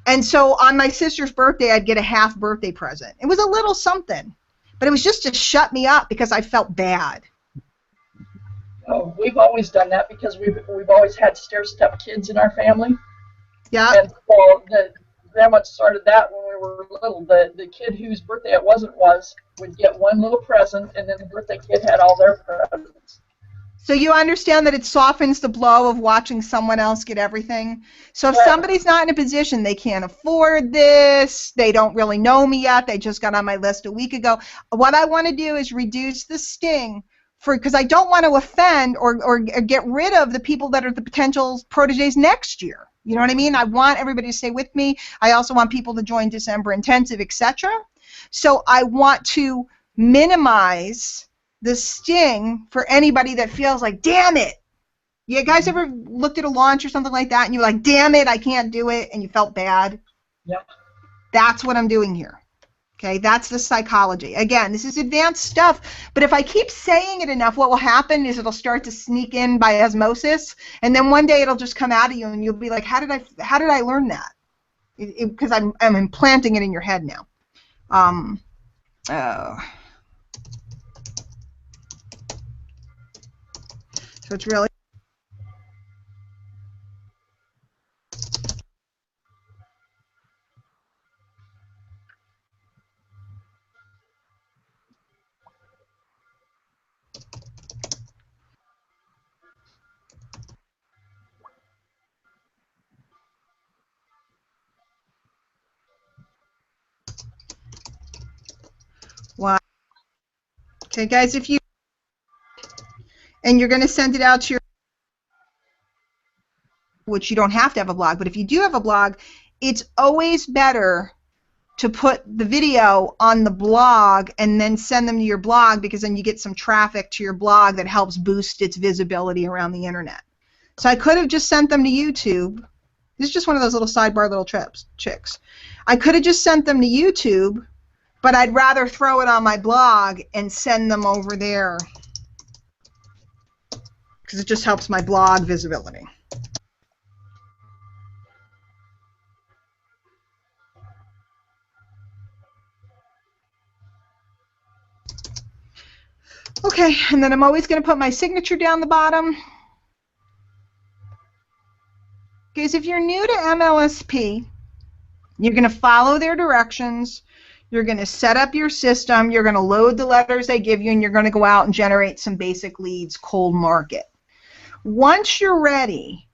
And so on my sister's birthday, I'd get a half birthday present. It was a little something, but it was just to shut me up because I felt bad. Oh, we've always done that because we've always had stair-step kids in our family. Yeah. And so Grandma started that when we were little. The kid whose birthday it wasn't would get one little present, and then the birthday kid had all their presents. So you understand that it softens the blow of watching someone else get everything. So if Right. somebody's not in a position, they can't afford this, they don't really know me yet, they just got on my list a week ago, what I want to do is reduce the sting because I don't want to offend or get rid of the people that are the potential proteges next year. You know what I mean? I want everybody to stay with me. I also want people to join December Intensive, etc. So I want to minimize the sting for anybody that feels like, damn it. You guys ever looked at a launch or something like that and you're like, damn it, I can't do it, and you felt bad? Yeah. That's what I'm doing here. Okay, that's the psychology. Again, this is advanced stuff, but if I keep saying it enough, what will happen is it'll start to sneak in by osmosis, and then one day it'll just come out of you, and you'll be like, how did I learn that? Because I'm implanting it in your head now. So it's really wow. Okay, guys, if you and you're going to send it out to your which you don't have to have a blog, but if you do have a blog, it's always better to put the video on the blog and then send them to your blog, because then you get some traffic to your blog that helps boost its visibility around the internet. So I could have just sent them to YouTube. This is just one of those little sidebar little tricks. I could have just sent them to YouTube, but I'd rather throw it on my blog and send them over there because it just helps my blog visibility. Okay, and then I'm always going to put my signature down the bottom. Because if you're new to MLSP, you're going to follow their directions, you're going to set up your system, you're going to load the letters they give you, and you're going to go out and generate some basic leads, cold market. Once you're ready,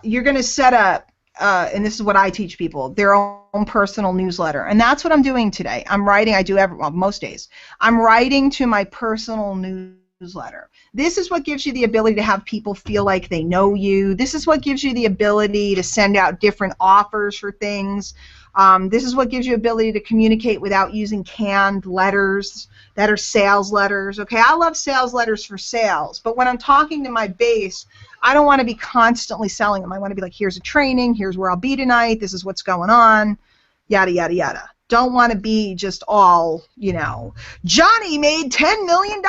you're going to set up, and this is what I teach people, their own personal newsletter. And that's what I'm doing today. I'm writing, most days, I'm writing to my personal newsletter. This is what gives you the ability to have people feel like they know you. This is what gives you the ability to send out different offers for things. This is what gives you ability to communicate without using canned letters that are sales letters. Okay, I love sales letters for sales, but when I'm talking to my base, I don't want to be constantly selling them. I want to be like, here's a training, here's where I'll be tonight, this is what's going on, yada, yada, yada. Don't want to be just all, you know, Johnny made $10 million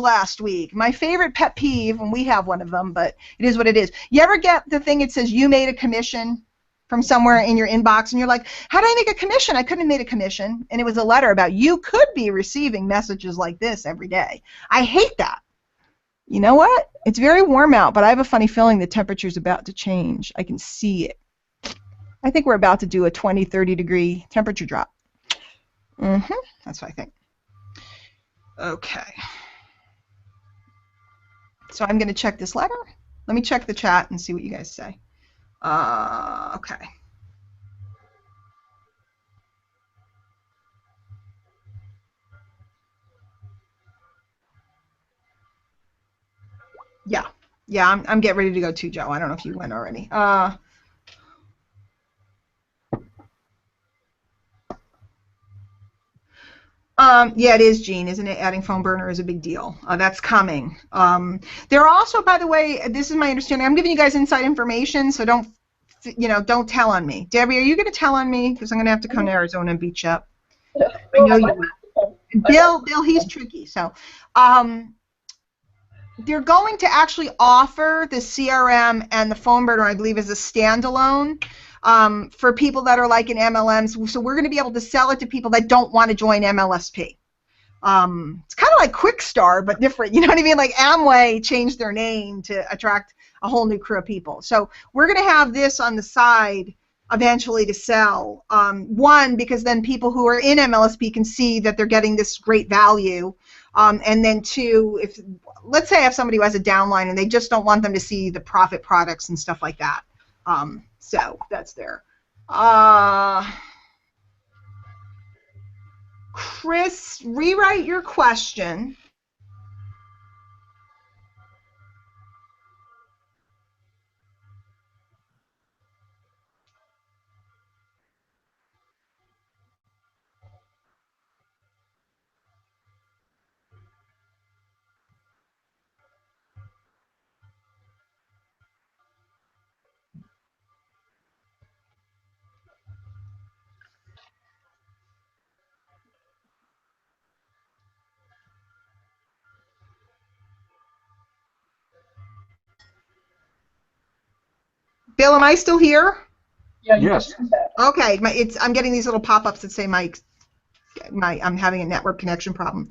last week. My favorite pet peeve, and we have one of them, but it is what it is. You ever get the thing that says you made a commission from somewhere in your inbox, and you're like, how did I make a commission? I couldn't have made a commission. And it was a letter about you could be receiving messages like this every day. I hate that. You know what? It's very warm out, but I have a funny feeling the temperature's about to change. I can see it. I think we're about to do a 20, 30 degree temperature drop. That's what I think. Okay. So I'm going to check this letter. Let me check the chat and see what you guys say. Okay. Yeah, I'm getting ready to go too, Joe. I don't know if you went already. Yeah, it is, Gene, isn't it? Adding phone burner is a big deal. That's coming. There are also, by the way, this is my understanding. I'm giving you guys inside information, so don't tell on me. Debbie, are you going to tell on me? Because I'm going to have to come to Arizona and beat you up. I know you will. Bill, he's tricky. So, they're going to actually offer the CRM and the phone burner, I believe, as a standalone. For people that are like in MLMs, so we're going to be able to sell it to people that don't want to join MLSP. It's kind of like Quickstar, but different. You know what I mean? Like Amway changed their name to attract a whole new crew of people. So we're going to have this on the side eventually to sell. One, because then people who are in MLSP can see that they're getting this great value. And then two, if let's say I have somebody who has a downline and they just don't want them to see the profit products and stuff like that. So that's there. Chris, rewrite your question. Bill, am I still here? Yeah, Yes. Okay, I'm getting these little pop-ups that say I'm having a network connection problem.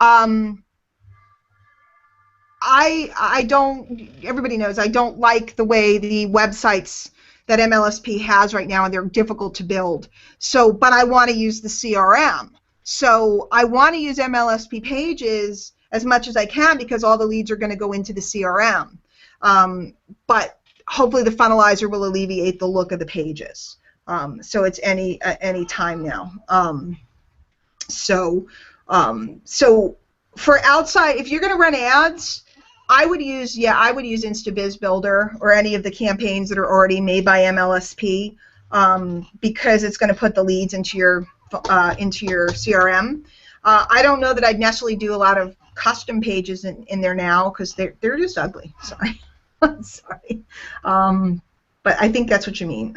I don't. Everybody knows I don't like the way the websites that MLSP has right now, and they're difficult to build. So, but I want to use the CRM. So I want to use MLSP Pages as much as I can because all the leads are going to go into the CRM. But hopefully the funnelizer will alleviate the look of the pages. So it's any time now. So for outside, if you're going to run ads, I would use InstaBiz Builder or any of the campaigns that are already made by MLSP, because it's going to put the leads into your CRM. I don't know that I'd necessarily do a lot of custom pages in there now because they're just ugly. Sorry, sorry, but I think that's what you mean.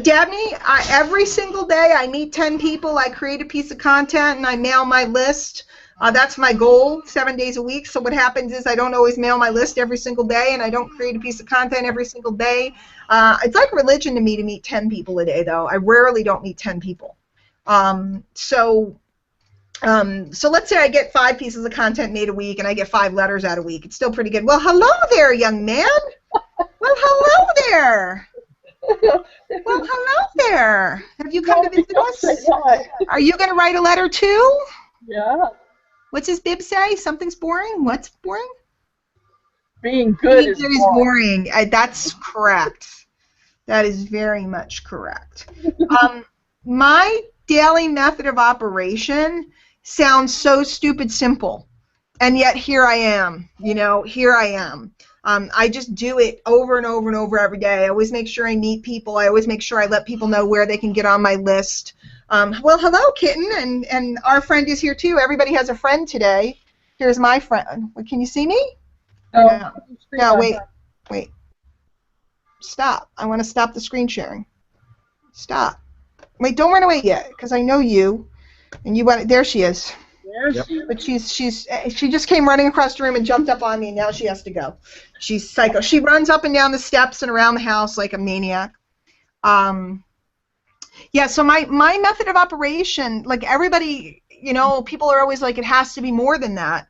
Dabney, every single day I meet 10 people, I create a piece of content, and I mail my list. That's my goal, 7 days a week. So what happens is I don't always mail my list every single day, and I don't create a piece of content every single day. It's like religion to me to meet 10 people a day, though. I rarely don't meet 10 people. So let's say I get 5 pieces of content made a week, and I get 5 letters out a week. It's still pretty good. Well, hello there, young man. Well, hello there. Well, hello there. Have you come to visit us? Are you going to write a letter too? Yeah. What's his bib say? Something's boring? What's boring? Being good is boring. That's correct. That is very much correct. My daily method of operation sounds so stupid simple, and yet here I am. Here I am. I just do it over and over and over every day. I always make sure I meet people. I always make sure I let people know where they can get on my list. Well, hello, Kitten, and our friend is here too. Everybody has a friend today. Here's my friend. Can you see me? No. No, wait. Stop. I want to stop the screen sharing. Stop. Wait, don't run away yet, because I know you, and you want. There she is. Yep. But she just came running across the room and jumped up on me, and now she has to go. She's psycho. She runs up and down the steps and around the house like a maniac. Yeah, so my method of operation, like everybody, people are always like, it has to be more than that.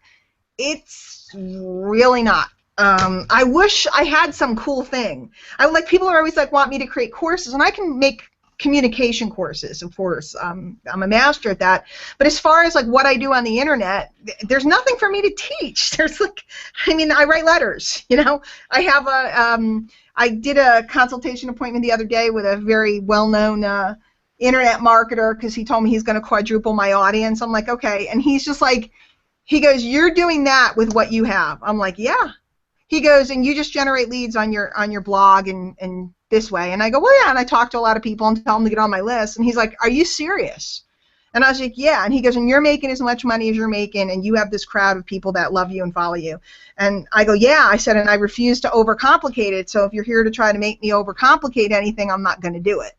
It's really not. I wish I had some cool thing. People are always like, want me to create courses, and I can make communication courses, of course. I'm a master at that. But as far as like what I do on the internet, there's nothing for me to teach. I write letters. I did a consultation appointment the other day with a very well-known internet marketer because he told me he's going to quadruple my audience. I'm like, okay. And he's just like, he goes, you're doing that with what you have. I'm like, yeah. He goes, and you just generate leads on your blog and this way. And I go, well, yeah. And I talk to a lot of people and tell them to get on my list. And he's like, are you serious? And I was like, yeah. And he goes, and you're making as much money as you're making, and you have this crowd of people that love you and follow you. And I go, yeah. I said, and I refuse to overcomplicate it. So if you're here to try to make me overcomplicate anything, I'm not going to do it.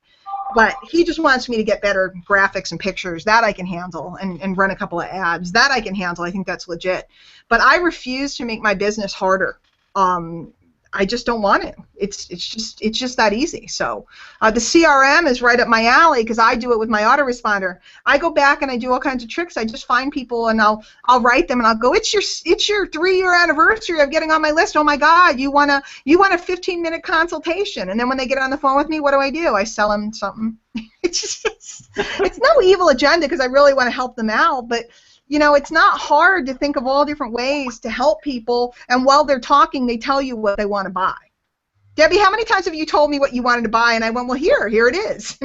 But he just wants me to get better graphics and pictures. That I can handle, and run a couple of ads. That I can handle. I think that's legit. But I refuse to make my business harder. I just don't want it. It's just that easy. So the CRM is right up my alley because I do it with my autoresponder. I go back and I do all kinds of tricks. I just find people and I'll write them and I'll go, it's your 3-year anniversary of getting on my list. Oh my God, you want a 15-minute consultation? And then when they get on the phone with me, what do? I sell them something. It's no evil agenda because I really want to help them out, but it's not hard to think of all different ways to help people, and while they're talking, they tell you what they want to buy. Debbie, how many times have you told me what you wanted to buy, and I went, well, here it is,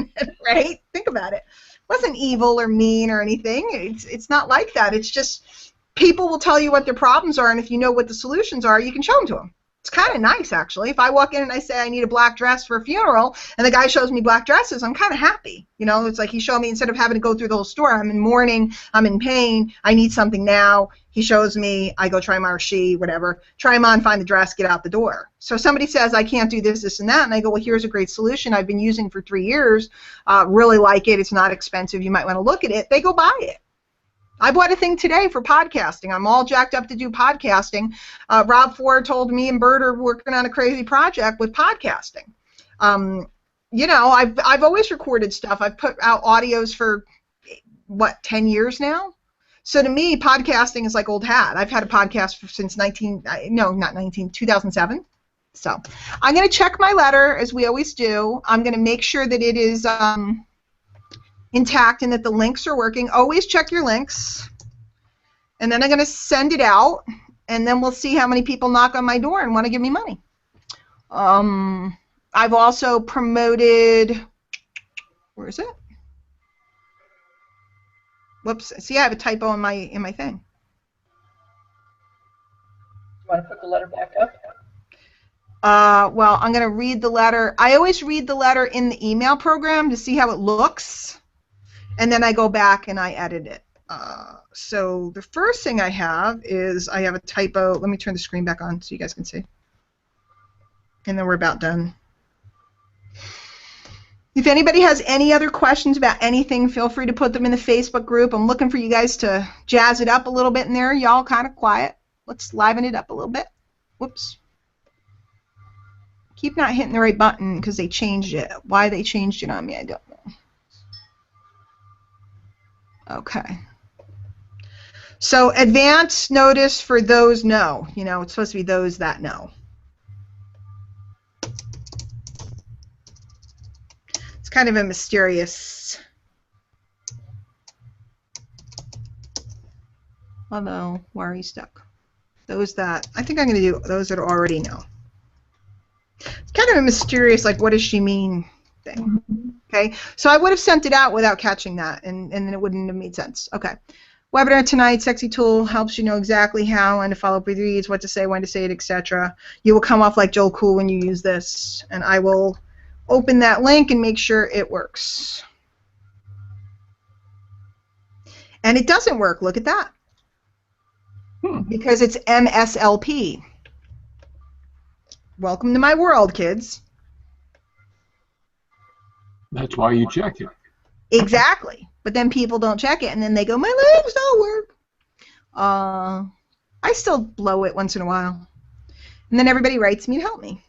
right? Think about it. It wasn't evil or mean or anything. It's not like that. It's just people will tell you what their problems are, and if you know what the solutions are, you can show them to them. It's kind of nice, actually. If I walk in and I say I need a black dress for a funeral, and the guy shows me black dresses, I'm kind of happy. It's like he showed me, instead of having to go through the whole store, I'm in mourning, I'm in pain, I need something now. He shows me, I go try them on, or she, whatever, try them on, find the dress, get out the door. So somebody says, I can't do this, this, and that, and I go, well, here's a great solution I've been using for 3 years, really like it, it's not expensive, you might want to look at it. They go buy it. I bought a thing today for podcasting. I'm all jacked up to do podcasting. Rob Ford told me and Bert are working on a crazy project with podcasting. I've always recorded stuff. I've put out audios for, 10 years now? So to me, podcasting is like old hat. I've had a podcast since 2007. So I'm going to check my letter, as we always do. I'm going to make sure that it is intact and that the links are working. Always check your links. And then I'm going to send it out, and then we'll see how many people knock on my door and want to give me money. I've also promoted, where is it? Whoops. See, I have a typo in my thing. want to put the letter back up? Well, I'm going to read the letter. I always read the letter in the email program to see how it looks, and then I go back and I edit it. So the first thing I have is I have a typo. Let me turn the screen back on so you guys can see. And then we're about done. If anybody has any other questions about anything, feel free to put them in the Facebook group. I'm looking for you guys to jazz it up a little bit in there. Y'all kind of quiet. Let's liven it up a little bit. Whoops. Keep not hitting the right button because they changed it. Why they changed it on me, I don't know. Okay. So advance notice for those know. You know, it's supposed to be those that know. It's kind of a mysterious. Hello, why are you stuck? Those that, I think I'm going to do those that already know. It's kind of a mysterious, like, what does she mean thing. Okay, so I would have sent it out without catching that, and then it wouldn't have made sense. Okay. Webinar tonight, Sexy Tool helps you know exactly how and to follow up with reads, what to say, when to say it, etc. You will come off like Joel Cool when you use this, and I will open that link and make sure it works. And it doesn't work. Look at that. Because it's MSLP. Welcome to my world, kids. That's why you check it. Exactly. But then people don't check it, and then they go, my legs don't work. I still blow it once in a while. And then everybody writes me to help me.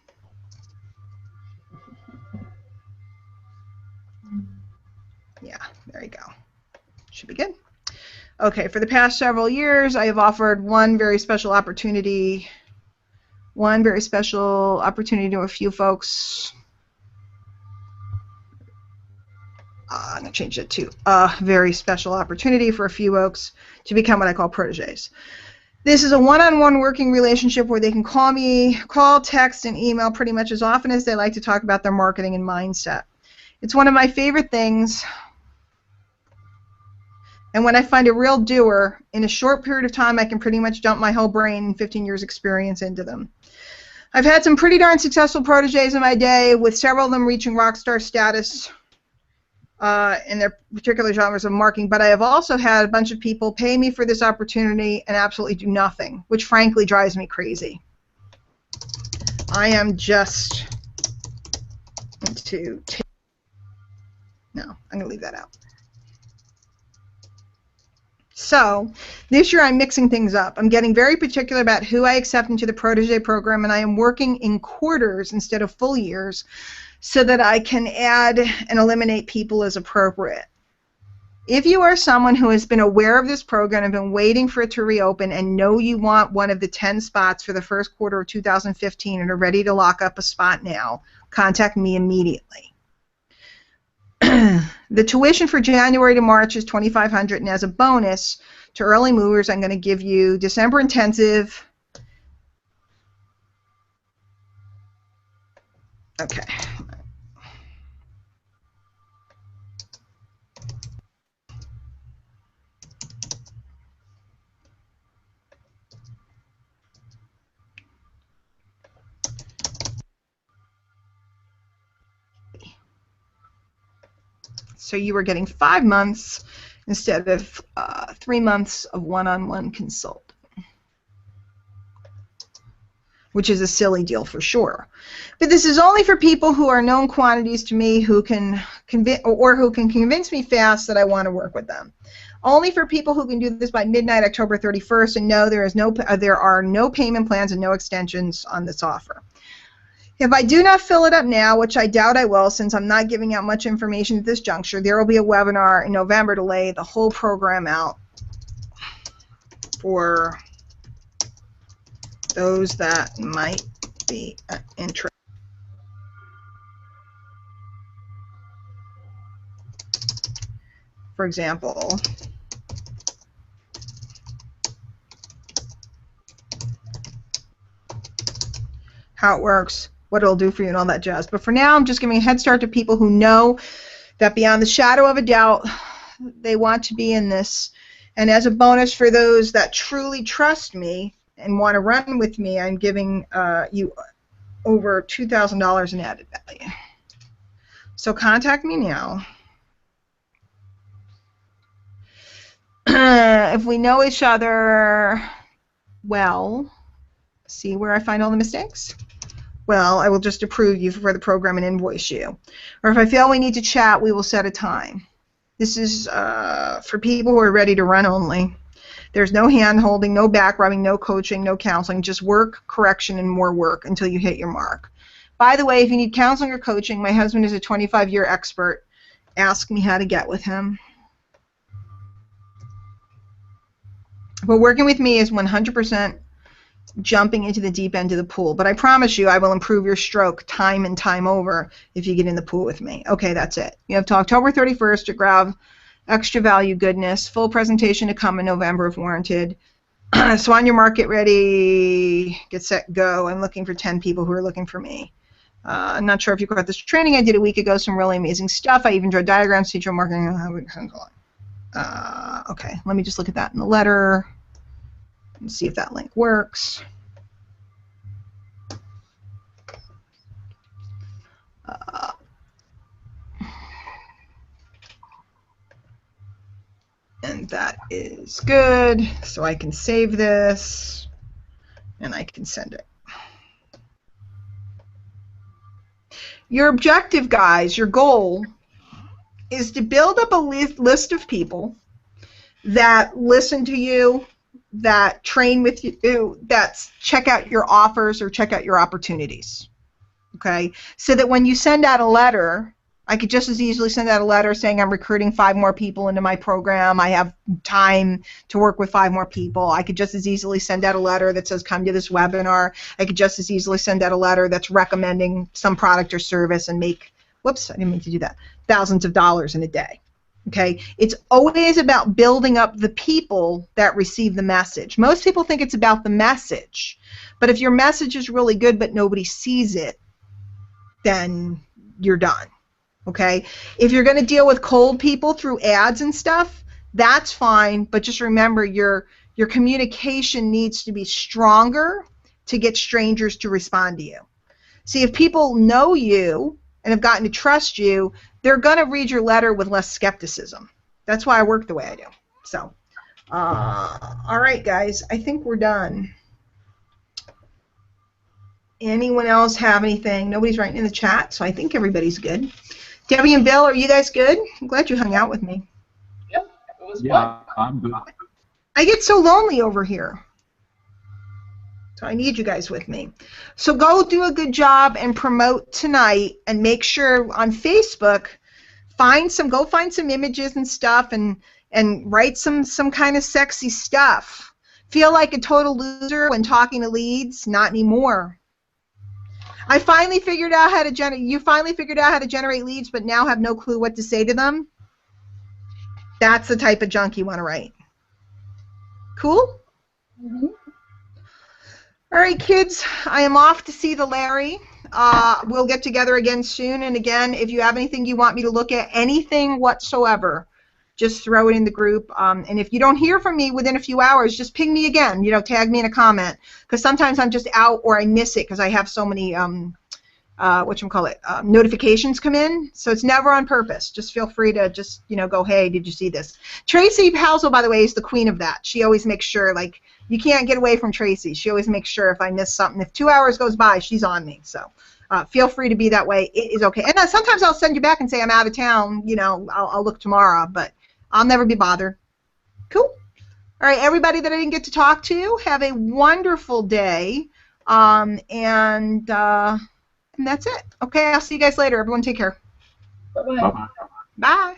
Yeah, there you go. Should be good. Okay, for the past several years, I have offered one very special opportunity to a few folks. I'm going to change it to a very special opportunity for a few folks to become what I call proteges. This is a one-on-one working relationship where they can call, text, and email pretty much as often as they like to talk about their marketing and mindset. It's one of my favorite things. And when I find a real doer, in a short period of time, I can pretty much dump my whole brain and 15 years experience into them. I've had some pretty darn successful proteges in my day, with several of them reaching rock star status in their particular genres of marketing, but I have also had a bunch of people pay me for this opportunity and absolutely do nothing, which frankly drives me crazy. I am just going to take... No, I'm going to leave that out. So this year I'm mixing things up. I'm getting very particular about who I accept into the protege program, and I am working in quarters instead of full years so that I can add and eliminate people as appropriate. If you are someone who has been aware of this program and been waiting for it to reopen and know you want one of the 10 spots for the first quarter of 2015 and are ready to lock up a spot now, contact me immediately. The tuition for January to March is $2,500, and as a bonus to early movers, I'm going to give you December intensive. Okay. So you were getting 5 months instead of 3 months of one-on-one consult, which is a silly deal for sure. But this is only for people who are known quantities to me who can convince me fast that I want to work with them. Only for people who can do this by midnight, October 31st, and know there are no payment plans and no extensions on this offer. If I do not fill it up now, which I doubt I will since I'm not giving out much information at this juncture, there will be a webinar in November to lay the whole program out for those that might be interested. For example, how it works, what it'll do for you, and all that jazz. But for now, I'm just giving a head start to people who know that beyond the shadow of a doubt, they want to be in this. And as a bonus for those that truly trust me and want to run with me, I'm giving you over $2,000 in added value. So contact me now. If we know each other well, see where I find all the mistakes? Well, I will just approve you for the program and invoice you. Or if I feel we need to chat, we will set a time. This is for people who are ready to run only. There's no hand-holding, no back-rubbing, no coaching, no counseling, just work, correction, and more work until you hit your mark. By the way, if you need counseling or coaching, my husband is a 25-year expert. Ask me how to get with him. But working with me is 100% jumping into the deep end of the pool. But I promise you I will improve your stroke time and time over if you get in the pool with me. Okay, that's it. You have till October 31st to grab extra value goodness. Full presentation to come in November if warranted. So on your mark, get ready, get set, go. I'm looking for 10 people who are looking for me. I'm not sure if you got this training I did a week ago. Some really amazing stuff. I even drew diagrams, teacher marketing. Okay, let me just look at that in the letter and see if that link works. And that is good, so I can save this and I can send it. Your objective, guys, your goal is to build up a list of people that listen to you, that train with you, that check out your offers or check out your opportunities, okay? So that when you send out a letter, I could just as easily send out a letter saying I'm recruiting 5 more people into my program. I have time to work with 5 more people. I could just as easily send out a letter that says come to this webinar. I could just as easily send out a letter that's recommending some product or service and make, whoops, I didn't mean to do that, thousands of dollars in a day. Okay? It's always about building up the people that receive the message. Most people think it's about the message. But if your message is really good but nobody sees it, then you're done. Okay? If you're going to deal with cold people through ads and stuff, that's fine, but just remember your communication needs to be stronger to get strangers to respond to you. See, if people know you and have gotten to trust you, they're going to read your letter with less skepticism. That's why I work the way I do. So, all right, guys, I think we're done. Anyone else have anything? Nobody's writing in the chat, so I think everybody's good. Debbie and Bill, are you guys good? I'm glad you hung out with me. Yep, it was Yeah, fun. I'm good. I get so lonely over here. So I need you guys with me. So go do a good job and promote tonight, and make sure on Facebook, go find some images and stuff and write some kind of sexy stuff. Feel like a total loser when talking to leads? Not anymore. I finally figured out how to you finally figured out how to generate leads, but now have no clue what to say to them? That's the type of junk you want to write. Cool? Mm-hmm. All right, kids, I am off to see the Larry. We'll get together again soon. And again, if you have anything you want me to look at, anything whatsoever, just throw it in the group. And if you don't hear from me within a few hours, just ping me again. You know, tag me in a comment, because sometimes I'm just out or I miss it because I have so many notifications come in. So it's never on purpose. Just feel free to just go, hey, did you see this? Tracy Housel, by the way, is the queen of that. She always makes sure, like, you can't get away from Tracy. She always makes sure if I miss something, if 2 hours goes by, she's on me. So feel free to be that way. It is okay. And sometimes I'll send you back and say I'm out of town. You know, I'll look tomorrow, but I'll never be bothered. Cool. All right, everybody that I didn't get to talk to, have a wonderful day. And that's it. Okay, I'll see you guys later. Everyone take care. Bye-bye. Bye-bye. Bye.